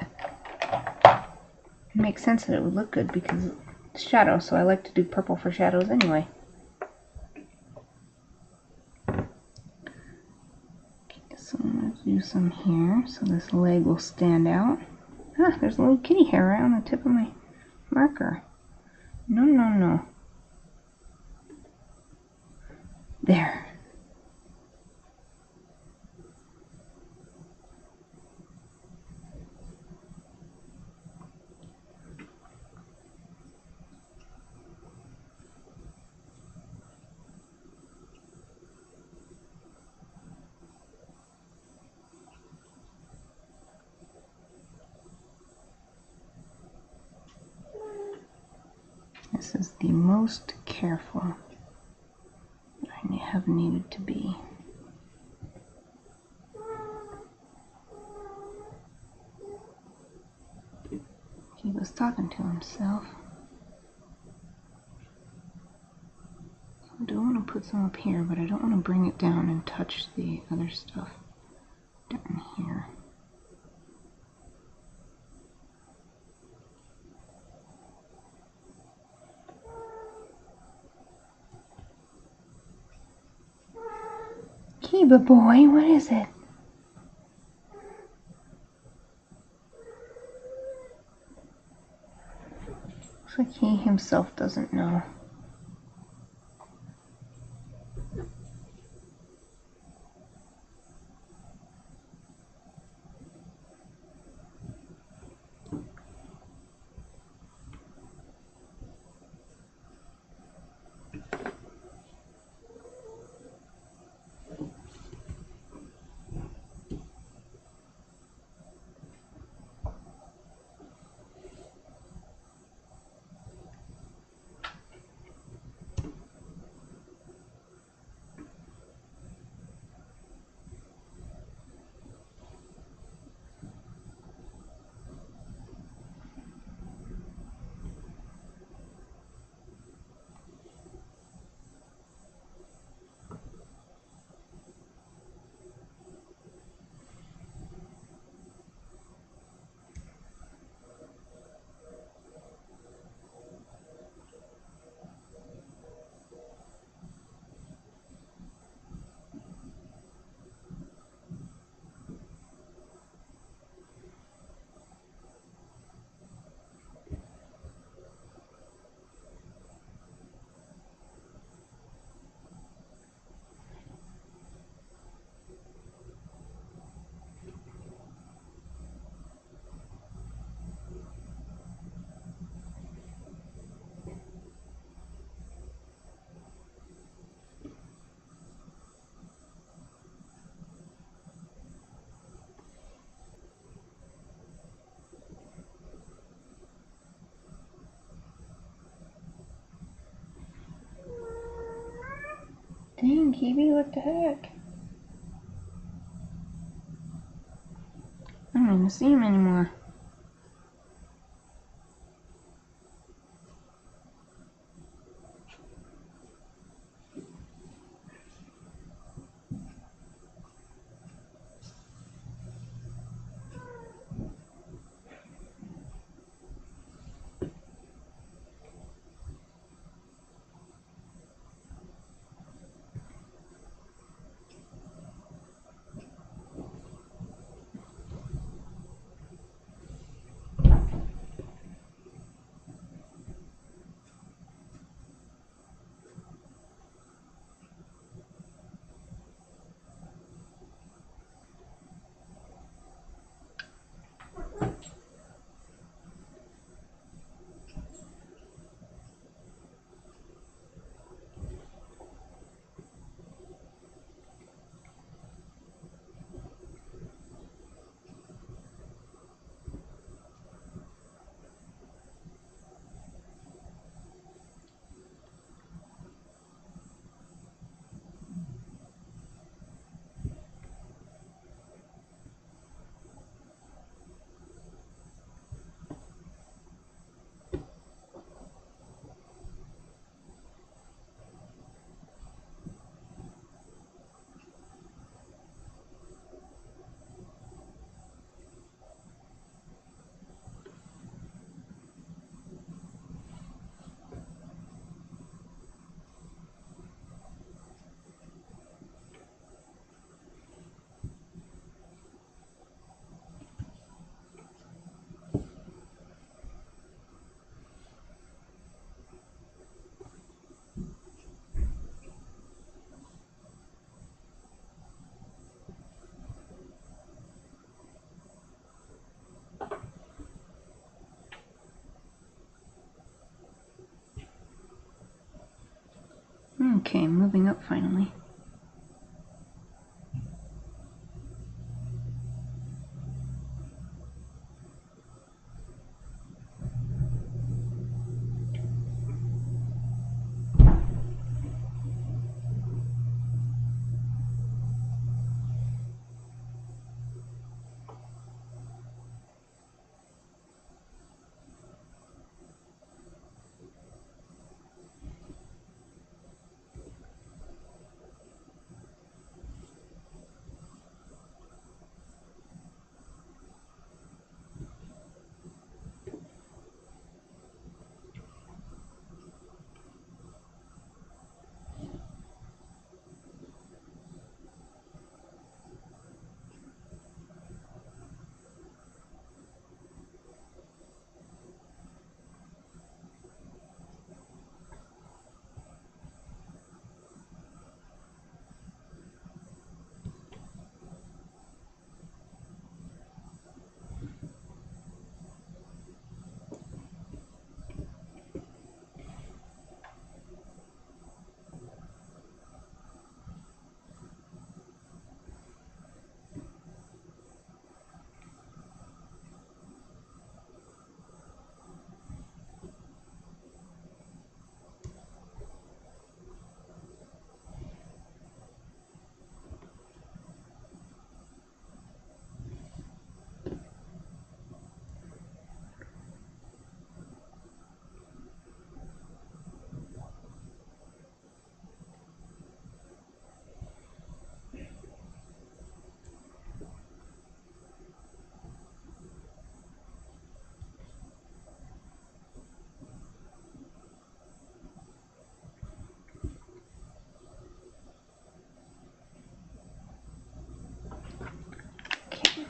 it makes sense that it would look good because it's shadow, so I like to do purple for shadows anyway. So I'm going to do some here so this leg will stand out. Ah, there's a little kitty hair right on the tip of my marker. No, no, no. There. This is the most careful I have needed to be. He was talking to himself. I do want to put some up here, but I don't want to bring it down and touch the other stuff down here. Kiba boy, what is it? Looks like he himself doesn't know. Dang, Kiwi, what the heck? I don't even see him anymore. Okay, moving up finally.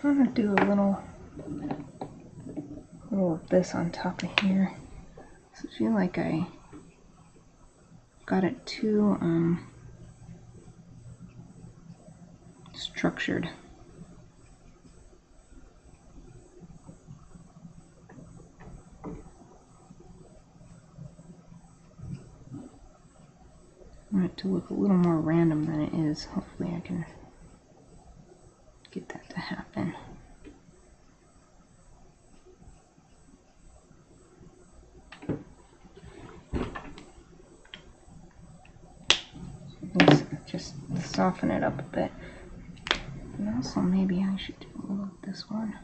I'm gonna do a little of this on top of here. So I feel like I got it too structured. I want it to look a little more random than it is. Hopefully I can get that to happen. This just soften it up a bit. And also maybe I should do a little of this one.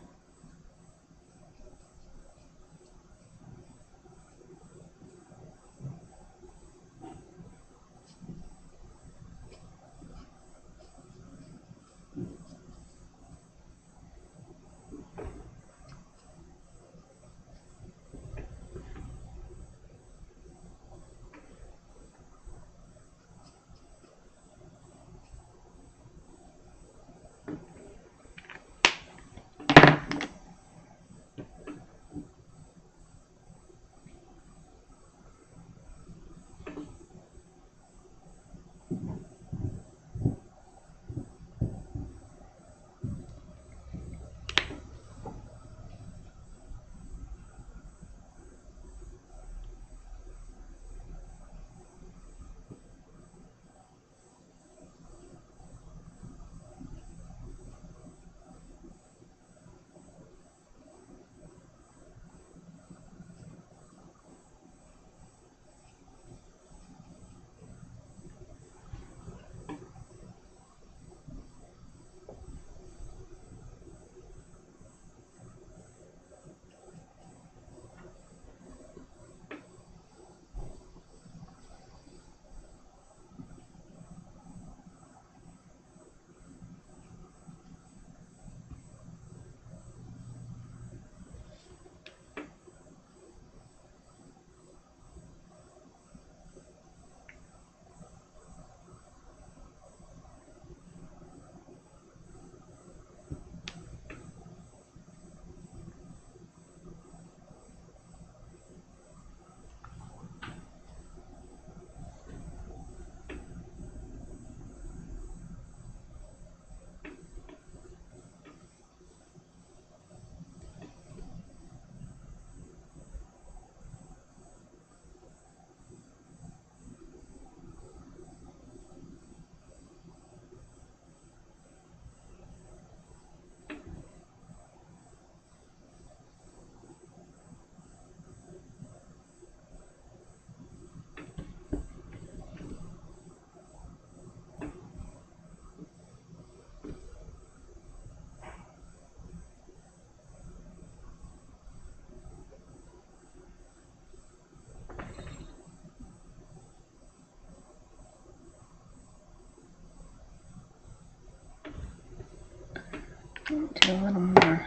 Do a little more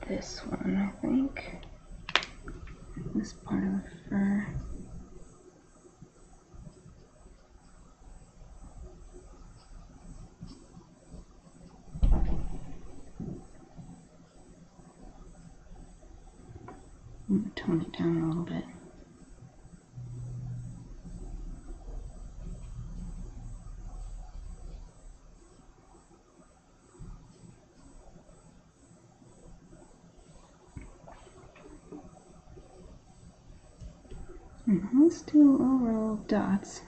this one, I think. This part of the fur. I'm going to tone it down a little bit. Let's do a little row of dots.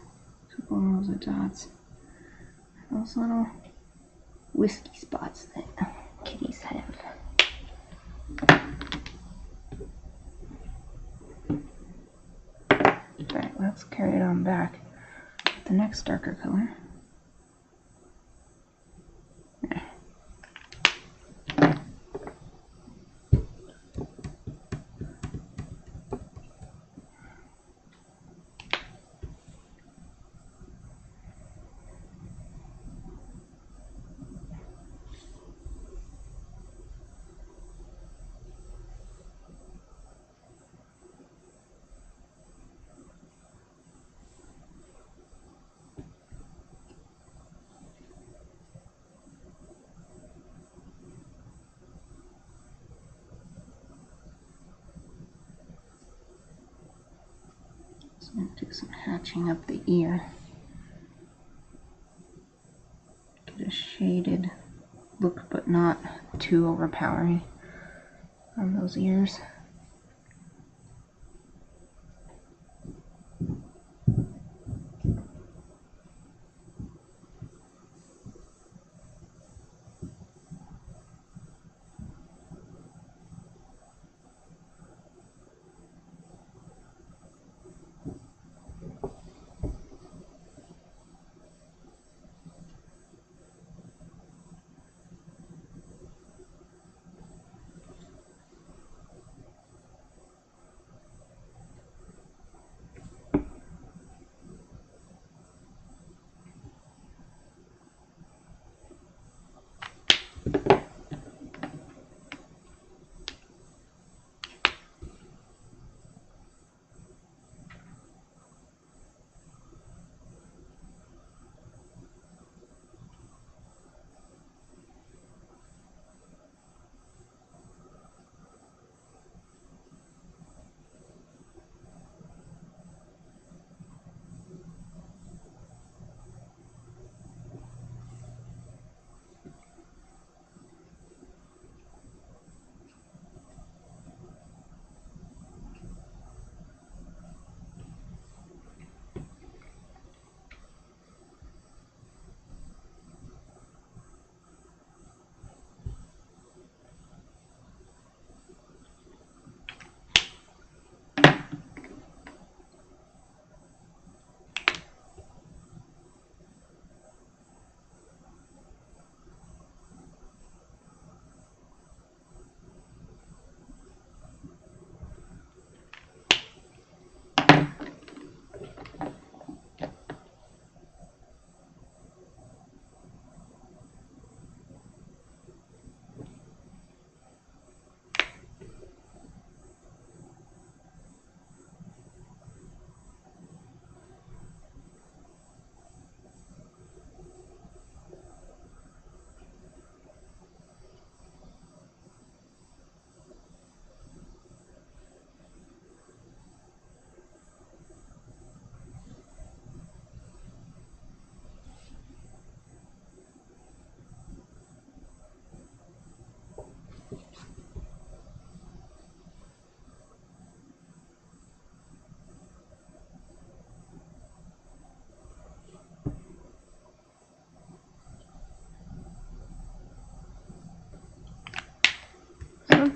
A couple rows of dots. Those little whiskey spots that kitties have. Alright, let's carry it on back with the next darker color. So I'm going to do some hatching up the ear. Get a shaded look, but not too overpowering on those ears.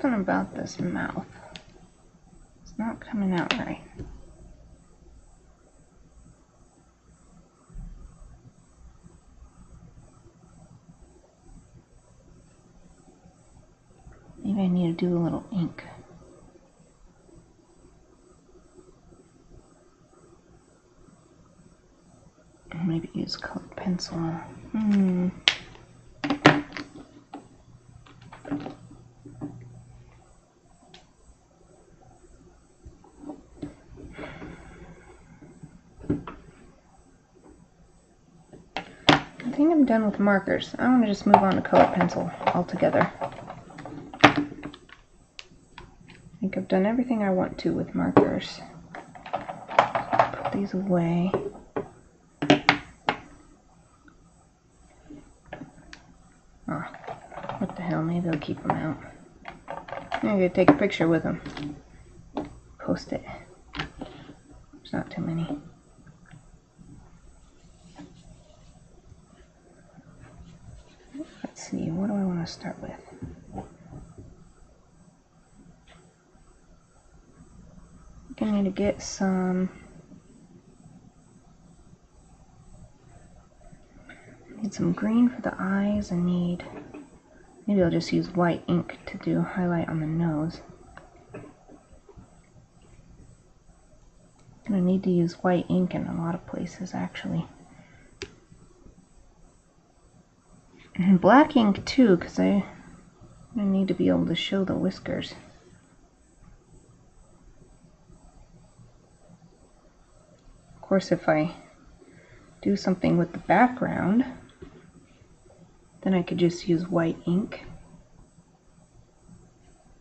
something about this mouth. It's not coming out right. Maybe I need to do a little ink. Maybe use colored pencil. I think I'm done with markers. I want to just move on to colored pencil altogether. I think I've done everything I want to with markers. Put these away. Oh, what the hell, maybe I'll keep them out. I'm gonna take a picture with them. Post it. There's not too many. Let's see, what do I want to start with? I need to get some. Need some green for the eyes. Maybe I'll just use white ink to do highlight on the nose. I'm gonna need to use white ink in a lot of places actually. And black ink too, because I'm gonna need to be able to show the whiskers. Of course, if I do something with the background, then I could just use white ink.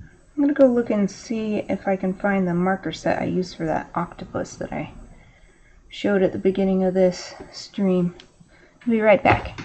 I'm gonna go look and see if I can find the marker set I used for that octopus that I showed at the beginning of this stream. I'll be right back.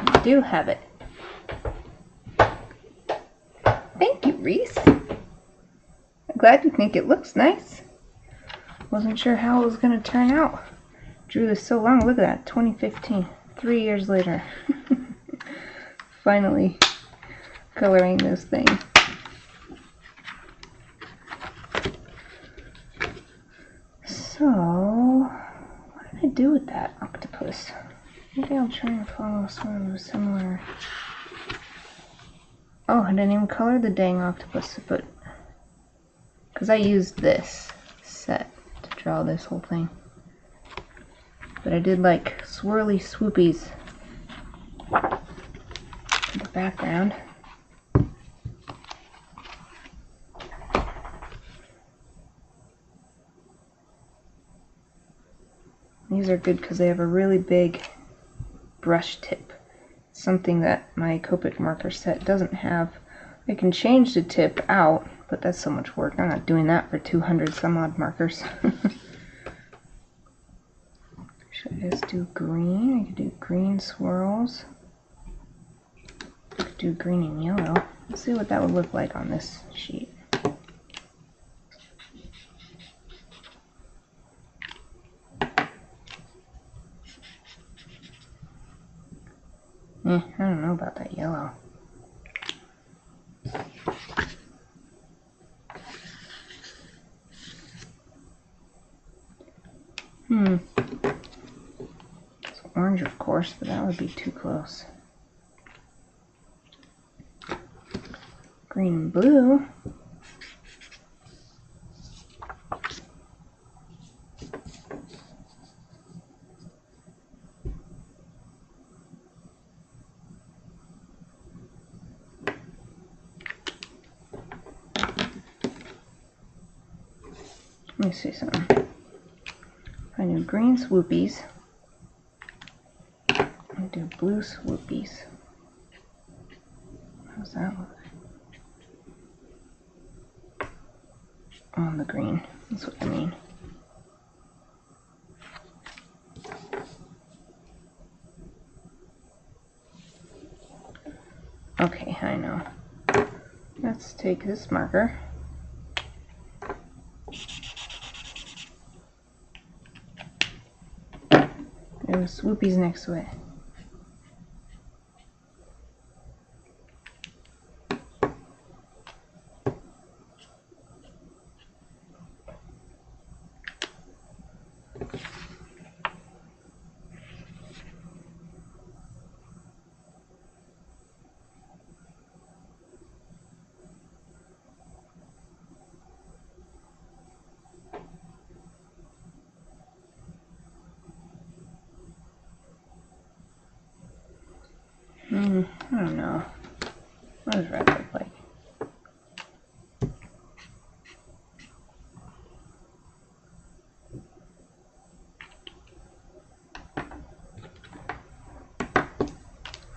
I do have it. Thank you, Reese. I'm glad you think it looks nice. Wasn't sure how it was going to turn out. Drew this so long. Look at that, 2015. 3 years later. Finally coloring this thing. So, what did I do with that octopus? Maybe I'll try and follow sort of a similar... Oh, I didn't even color the dang octopus, but... Because I used this set to draw this whole thing. But I did like swirly swoopies in the background. These are good because they have a really big brush tip. Something that my Copic marker set doesn't have. I can change the tip out, but that's so much work. I'm not doing that for 200 some odd markers. Should I just do green? I could do green swirls. I could do green and yellow. Let's see what that would look like on this sheet. I don't know about that yellow. It's orange, of course, but that would be too close. Green and blue. Let me see something. If I do green swoopies, I do blue swoopies. How's that look? On the green, that's what I mean. Okay, I know. Let's take this marker. There's swoopies next to it. I don't know. What does red look like?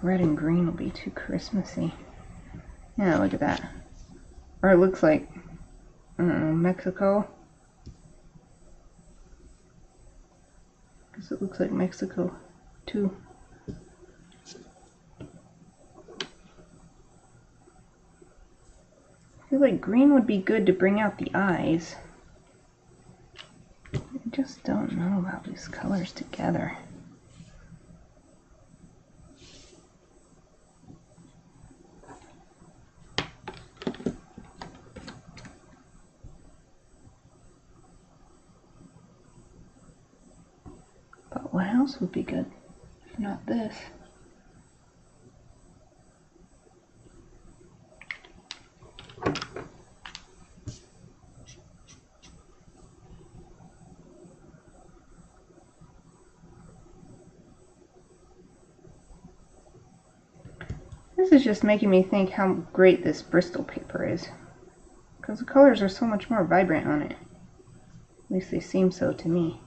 Red and green will be too Christmassy. Yeah, look at that. Or it looks like, I don't know, Mexico. Because it looks like Mexico too. I feel like green would be good to bring out the eyes. I just don't know about these colors together. But what else would be good if not this? This is just making me think how great this Bristol paper is. Because the colors are so much more vibrant on it. At least they seem so to me.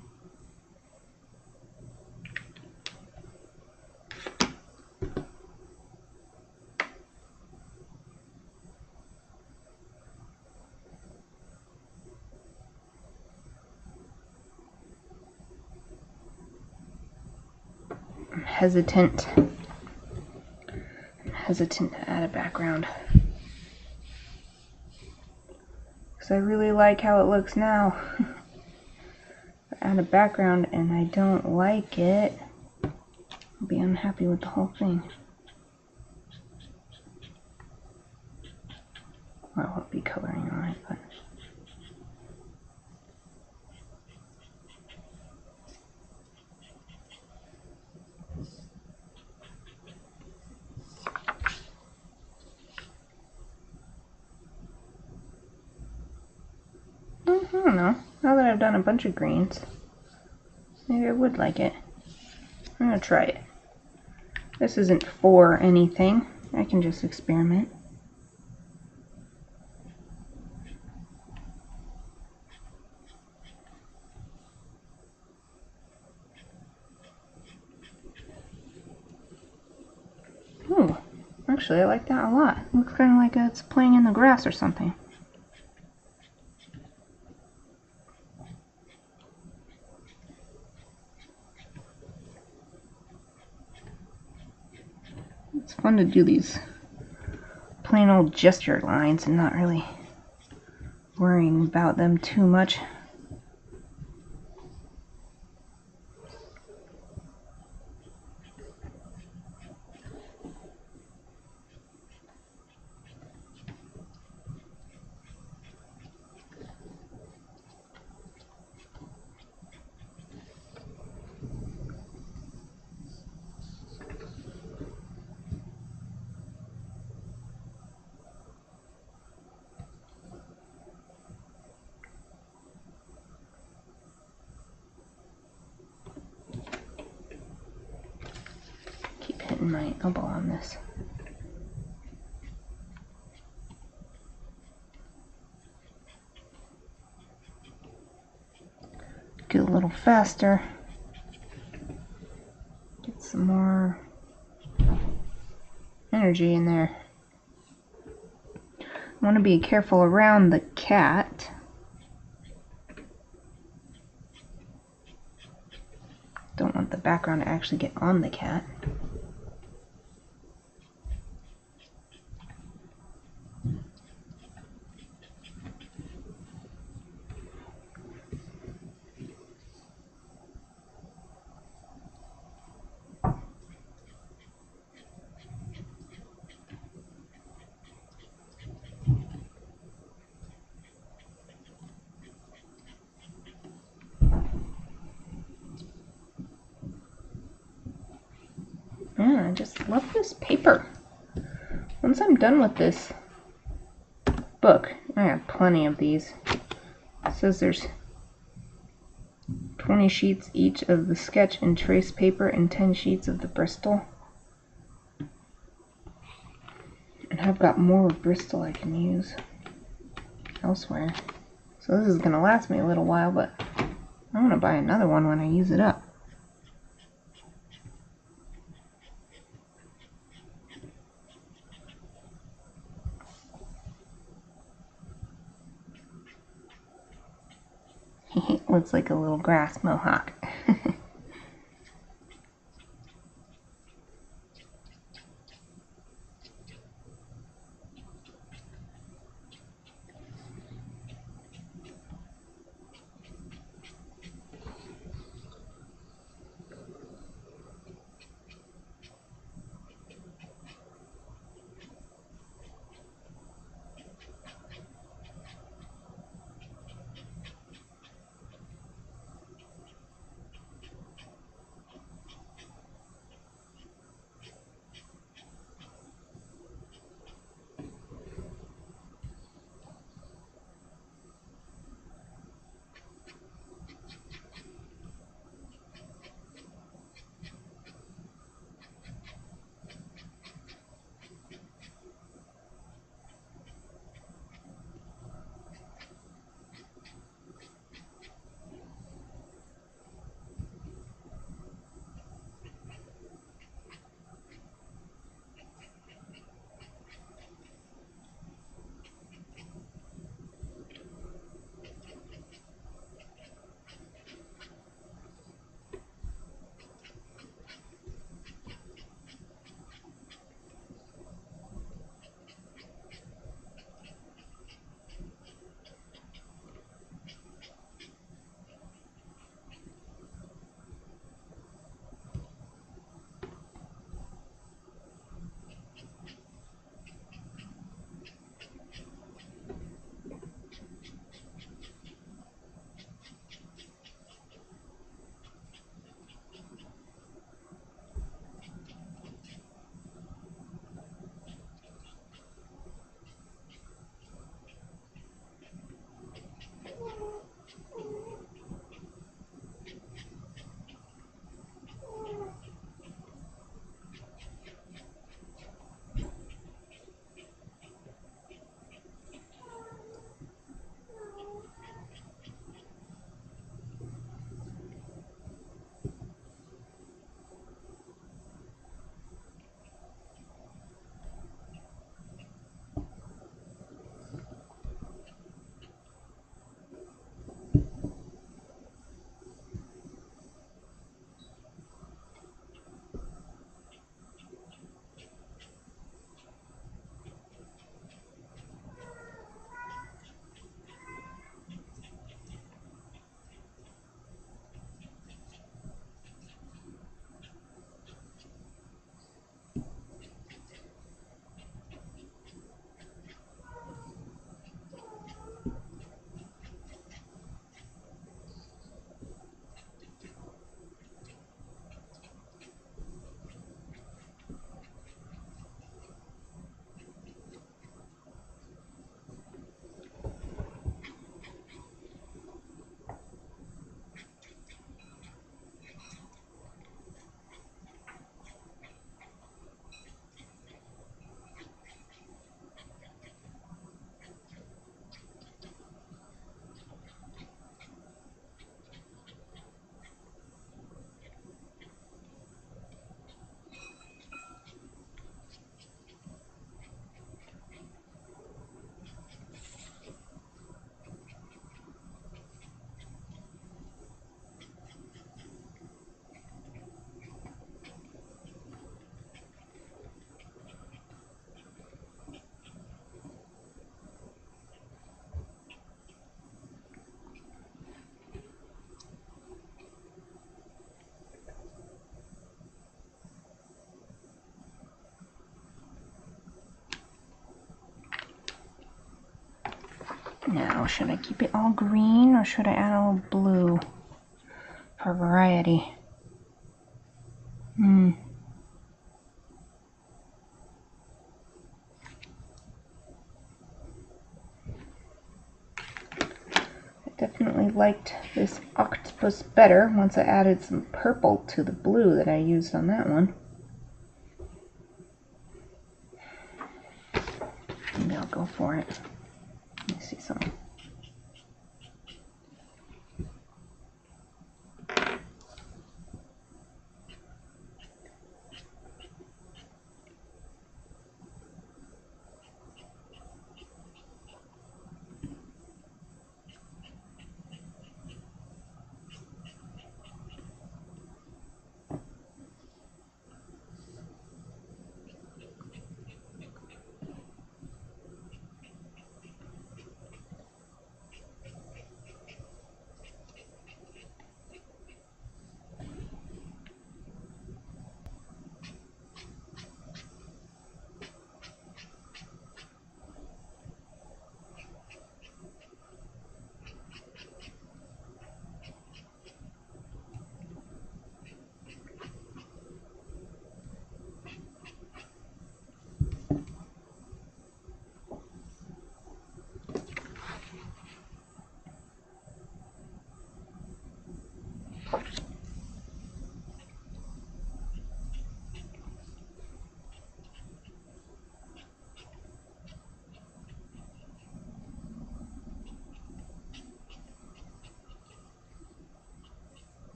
I'm hesitant to add a background. Because I really like how it looks now. Add a background and I don't like it, I'll be unhappy with the whole thing. Well, I won't be coloring on it, but I don't know. Now that I've done a bunch of greens, maybe I would like it. I'm gonna try it. This isn't for anything. I can just experiment. Actually, I like that a lot. It looks kind of like it's playing in the grass or something. It's fun to do these plain old gesture lines and not really worrying about them too much. Keep hitting my elbow on this. Get a little faster. Get some more energy in there. I want to be careful around the cat. Don't want the background to actually get on the cat. Yeah, I just love this paper. Once I'm done with this book, I have plenty of these. It says there's 20 sheets each of the sketch and trace paper and 10 sheets of the Bristol. And I've got more Bristol I can use elsewhere. So this is going to last me a little while, but I want to buy another one when I use it up. Looks like a little grass mohawk. Now, should I keep it all green or should I add a little blue for variety? I definitely liked this octopus better once I added some purple to the blue that I used on that one. Maybe I'll go for it. Let me see some.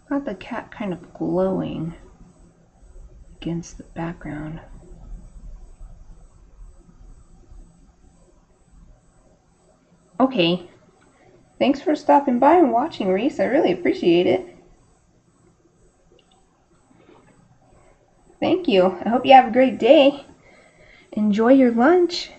Got the cat kind of glowing against the background. Okay, thanks for stopping by and watching, Reese. I really appreciate it. Thank you. I hope you have a great day. Enjoy your lunch.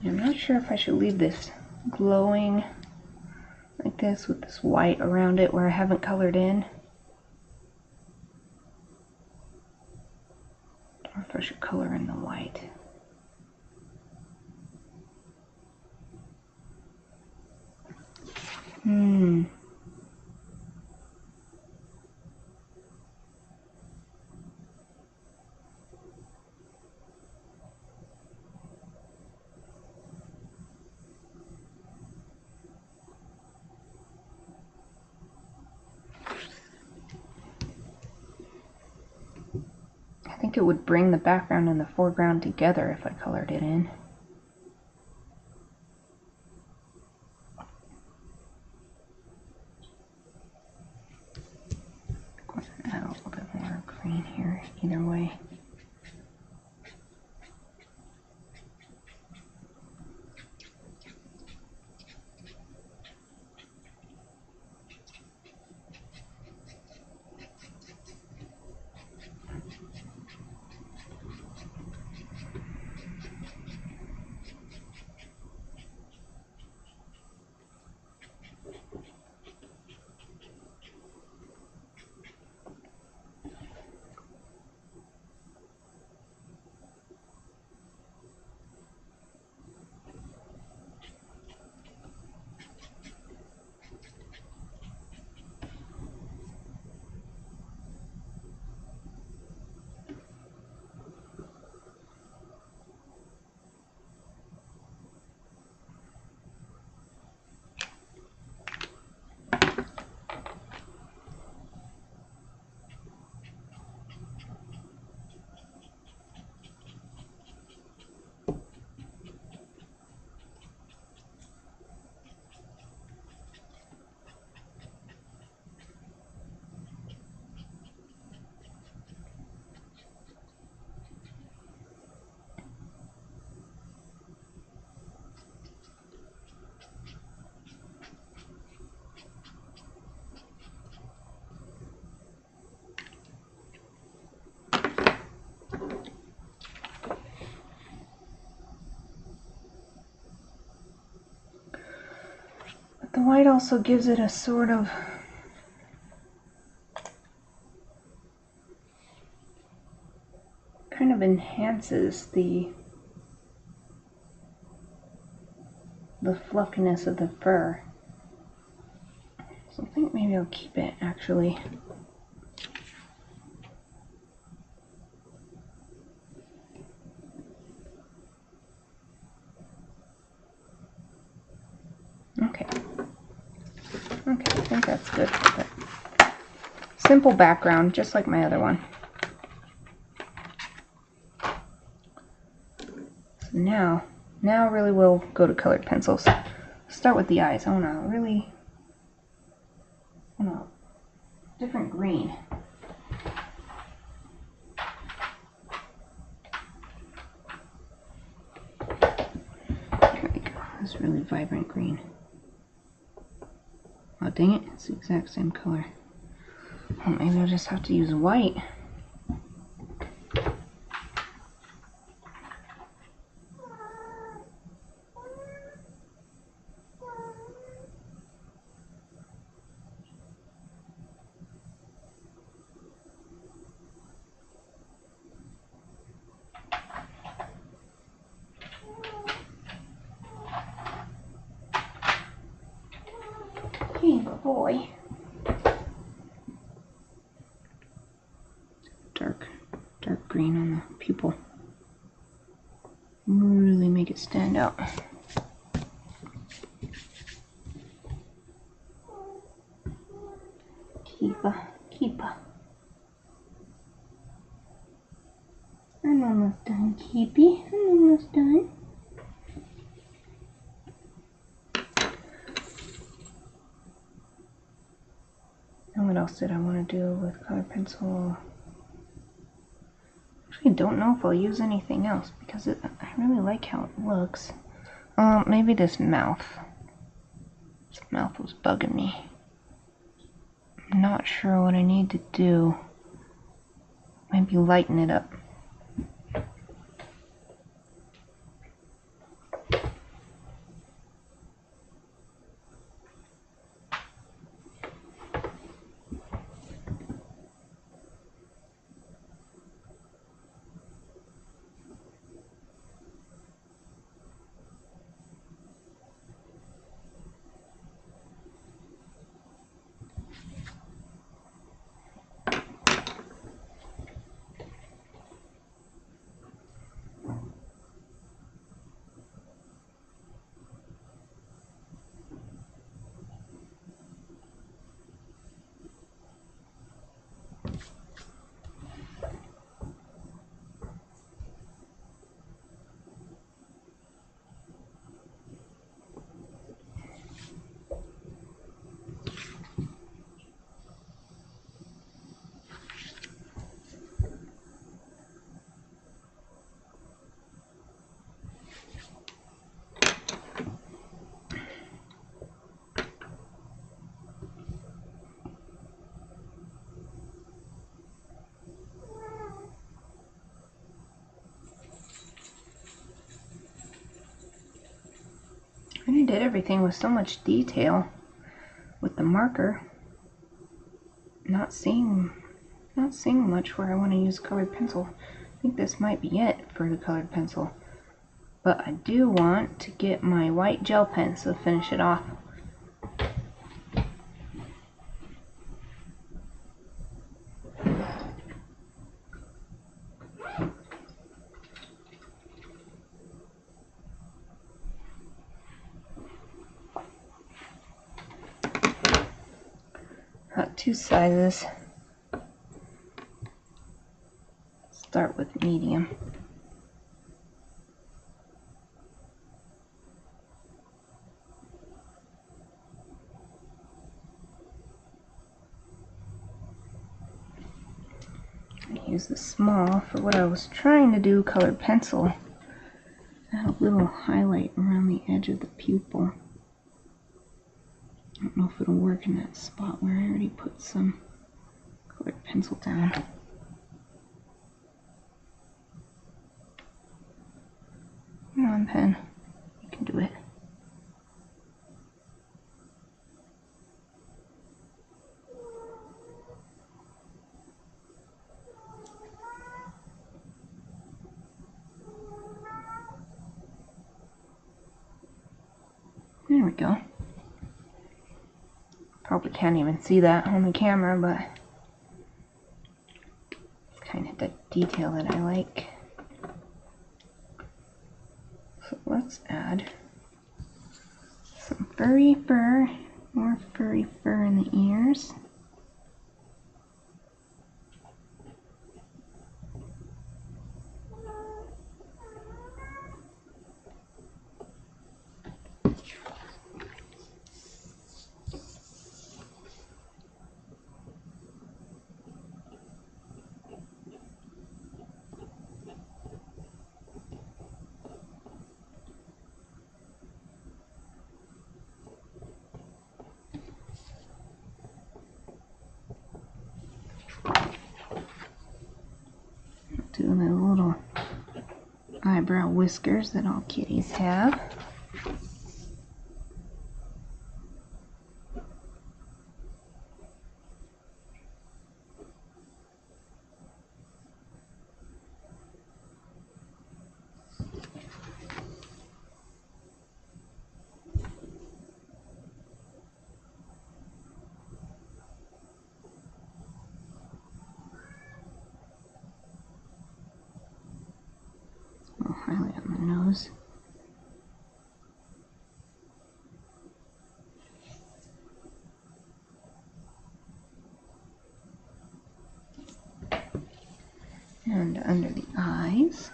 I'm not sure if I should leave this glowing like this with this white around it where I haven't colored in, or if I should color in the white. think it would bring the background and the foreground together if I colored it in. Add a little bit more green here, either way. The white also gives it a sort of kind of enhances the fluffiness of the fur. So I think maybe I'll keep it actually. Okay. Okay, I think that's good with it. Simple background, just like my other one. So now really we'll go to colored pencils. Start with the eyes. I want a different green. There we go. This really vibrant green. Oh dang it, it's the exact same color. Well, maybe I'll just have to use white. Hey, good boy. Dark green on the pupil. Really make it stand out. Keepa. I'm almost done, Keepy. I'm almost done. And what else did I want to do with color pencil? Actually, don't know if I'll use anything else because I really like how it looks. Maybe this mouth. This mouth was bugging me. I'm not sure what I need to do. Maybe lighten it up. And I did everything with so much detail with the marker. Not seeing much where I want to use colored pencil. I think this might be it for the colored pencil. But I do want to get my white gel pen, so finish it off. Got two sizes. Start with medium. Use the small for what I was trying to do, colored pencil. Add a little highlight around the edge of the pupil. I don't know if it'll work in that spot where I already put some colored pencil down. Come on, pen. You can do it. There we go. Probably can't even see that on the camera, but it's kind of the detail that I like. So let's add some furry fur, more furry fur in the ears. Do the little eyebrow whiskers that all kitties have. Highlight on the nose. And under the eyes.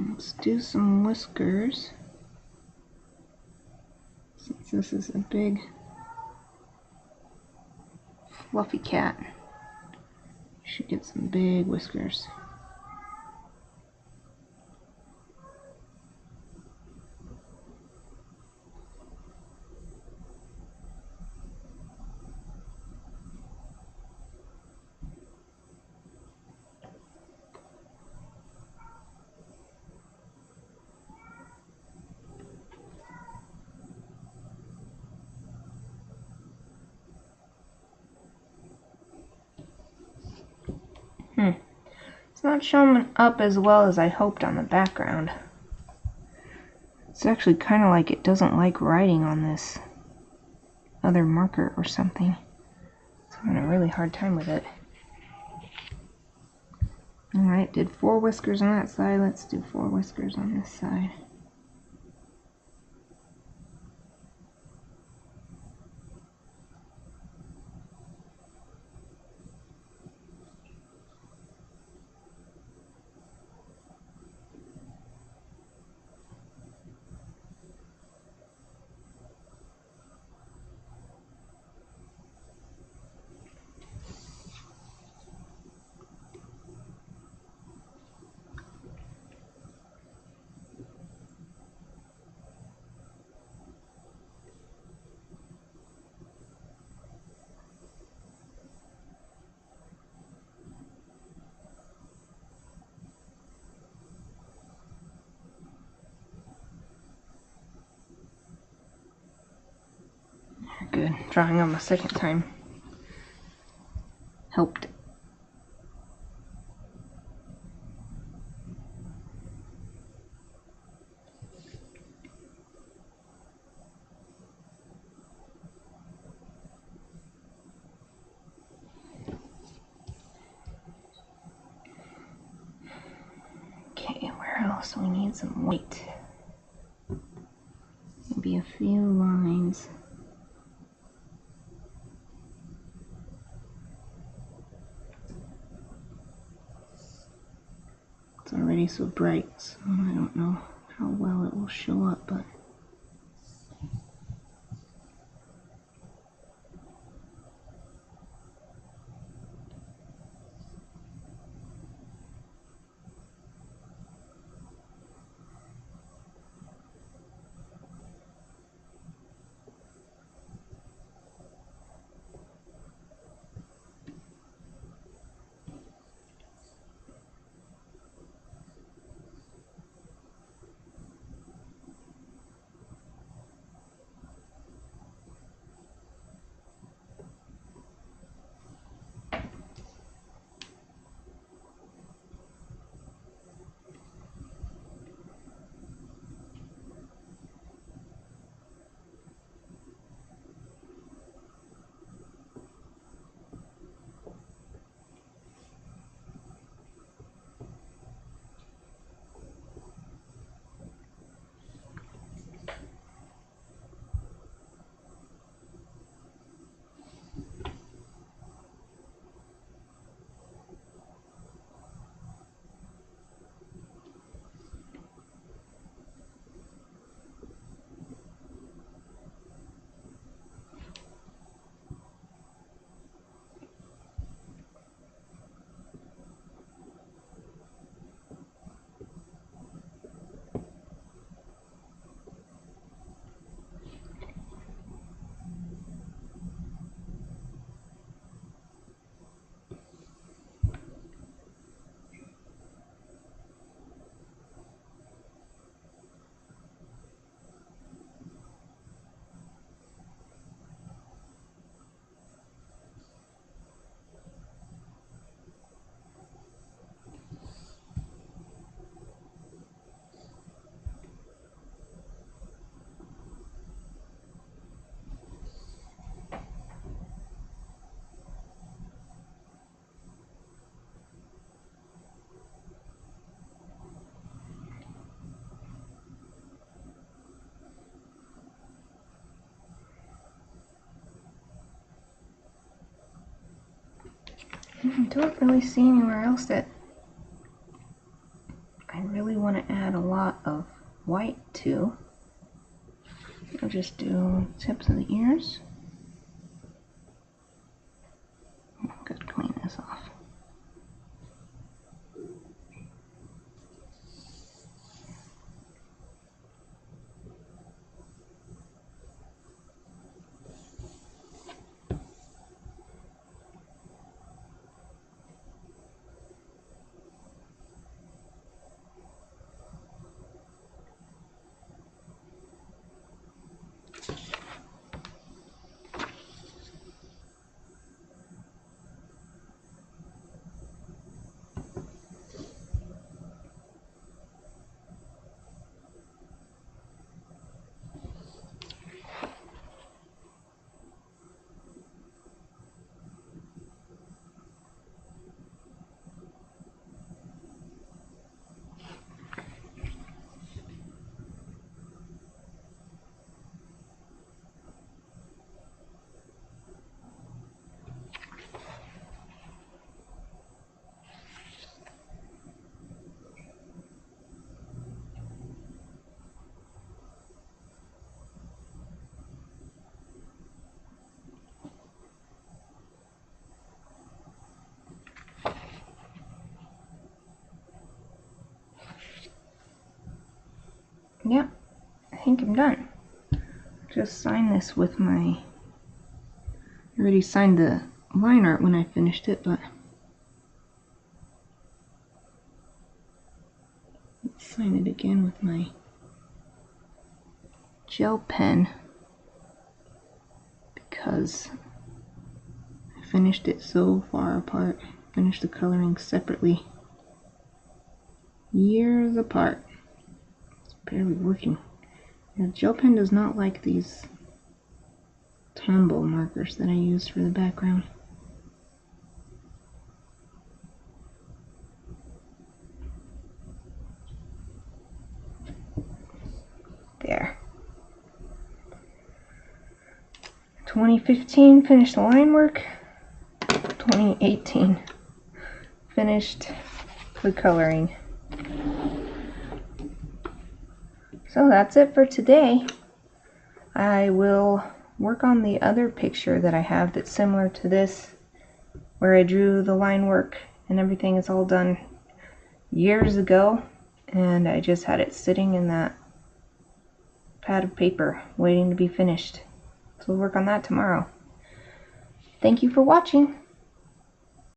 Let's do some whiskers. Since this is a big fluffy cat, you should get some big whiskers. It's not showing up as well as I hoped on the background. It's actually kind of like it doesn't like writing on this other marker or something. It's having a really hard time with it. Alright, did 4 whiskers on that side. Let's do 4 whiskers on this side. good. Drawing on the second time helped. Okay, where else? We need some white. Maybe a few lines. It's already so bright, so I don't know how well it will show up, but I don't really see anywhere else that I really want to add a lot of white to. I'll just do tips of the ears. Good, clean this off. Yep, I think I'm done. Just sign this with my... I already signed the line art when I finished it, but let's sign it again with my gel pen because I finished it so far apart. Finished the coloring separately. Years apart. It's barely working. The gel pen does not like these Tombow markers that I used for the background. There. 2015 finished the line work. 2018 finished the coloring. So that's it for today. I will work on the other picture that I have that's similar to this, where I drew the line work and everything is all done years ago, and I just had it sitting in that pad of paper waiting to be finished. So we'll work on that tomorrow. Thank you for watching.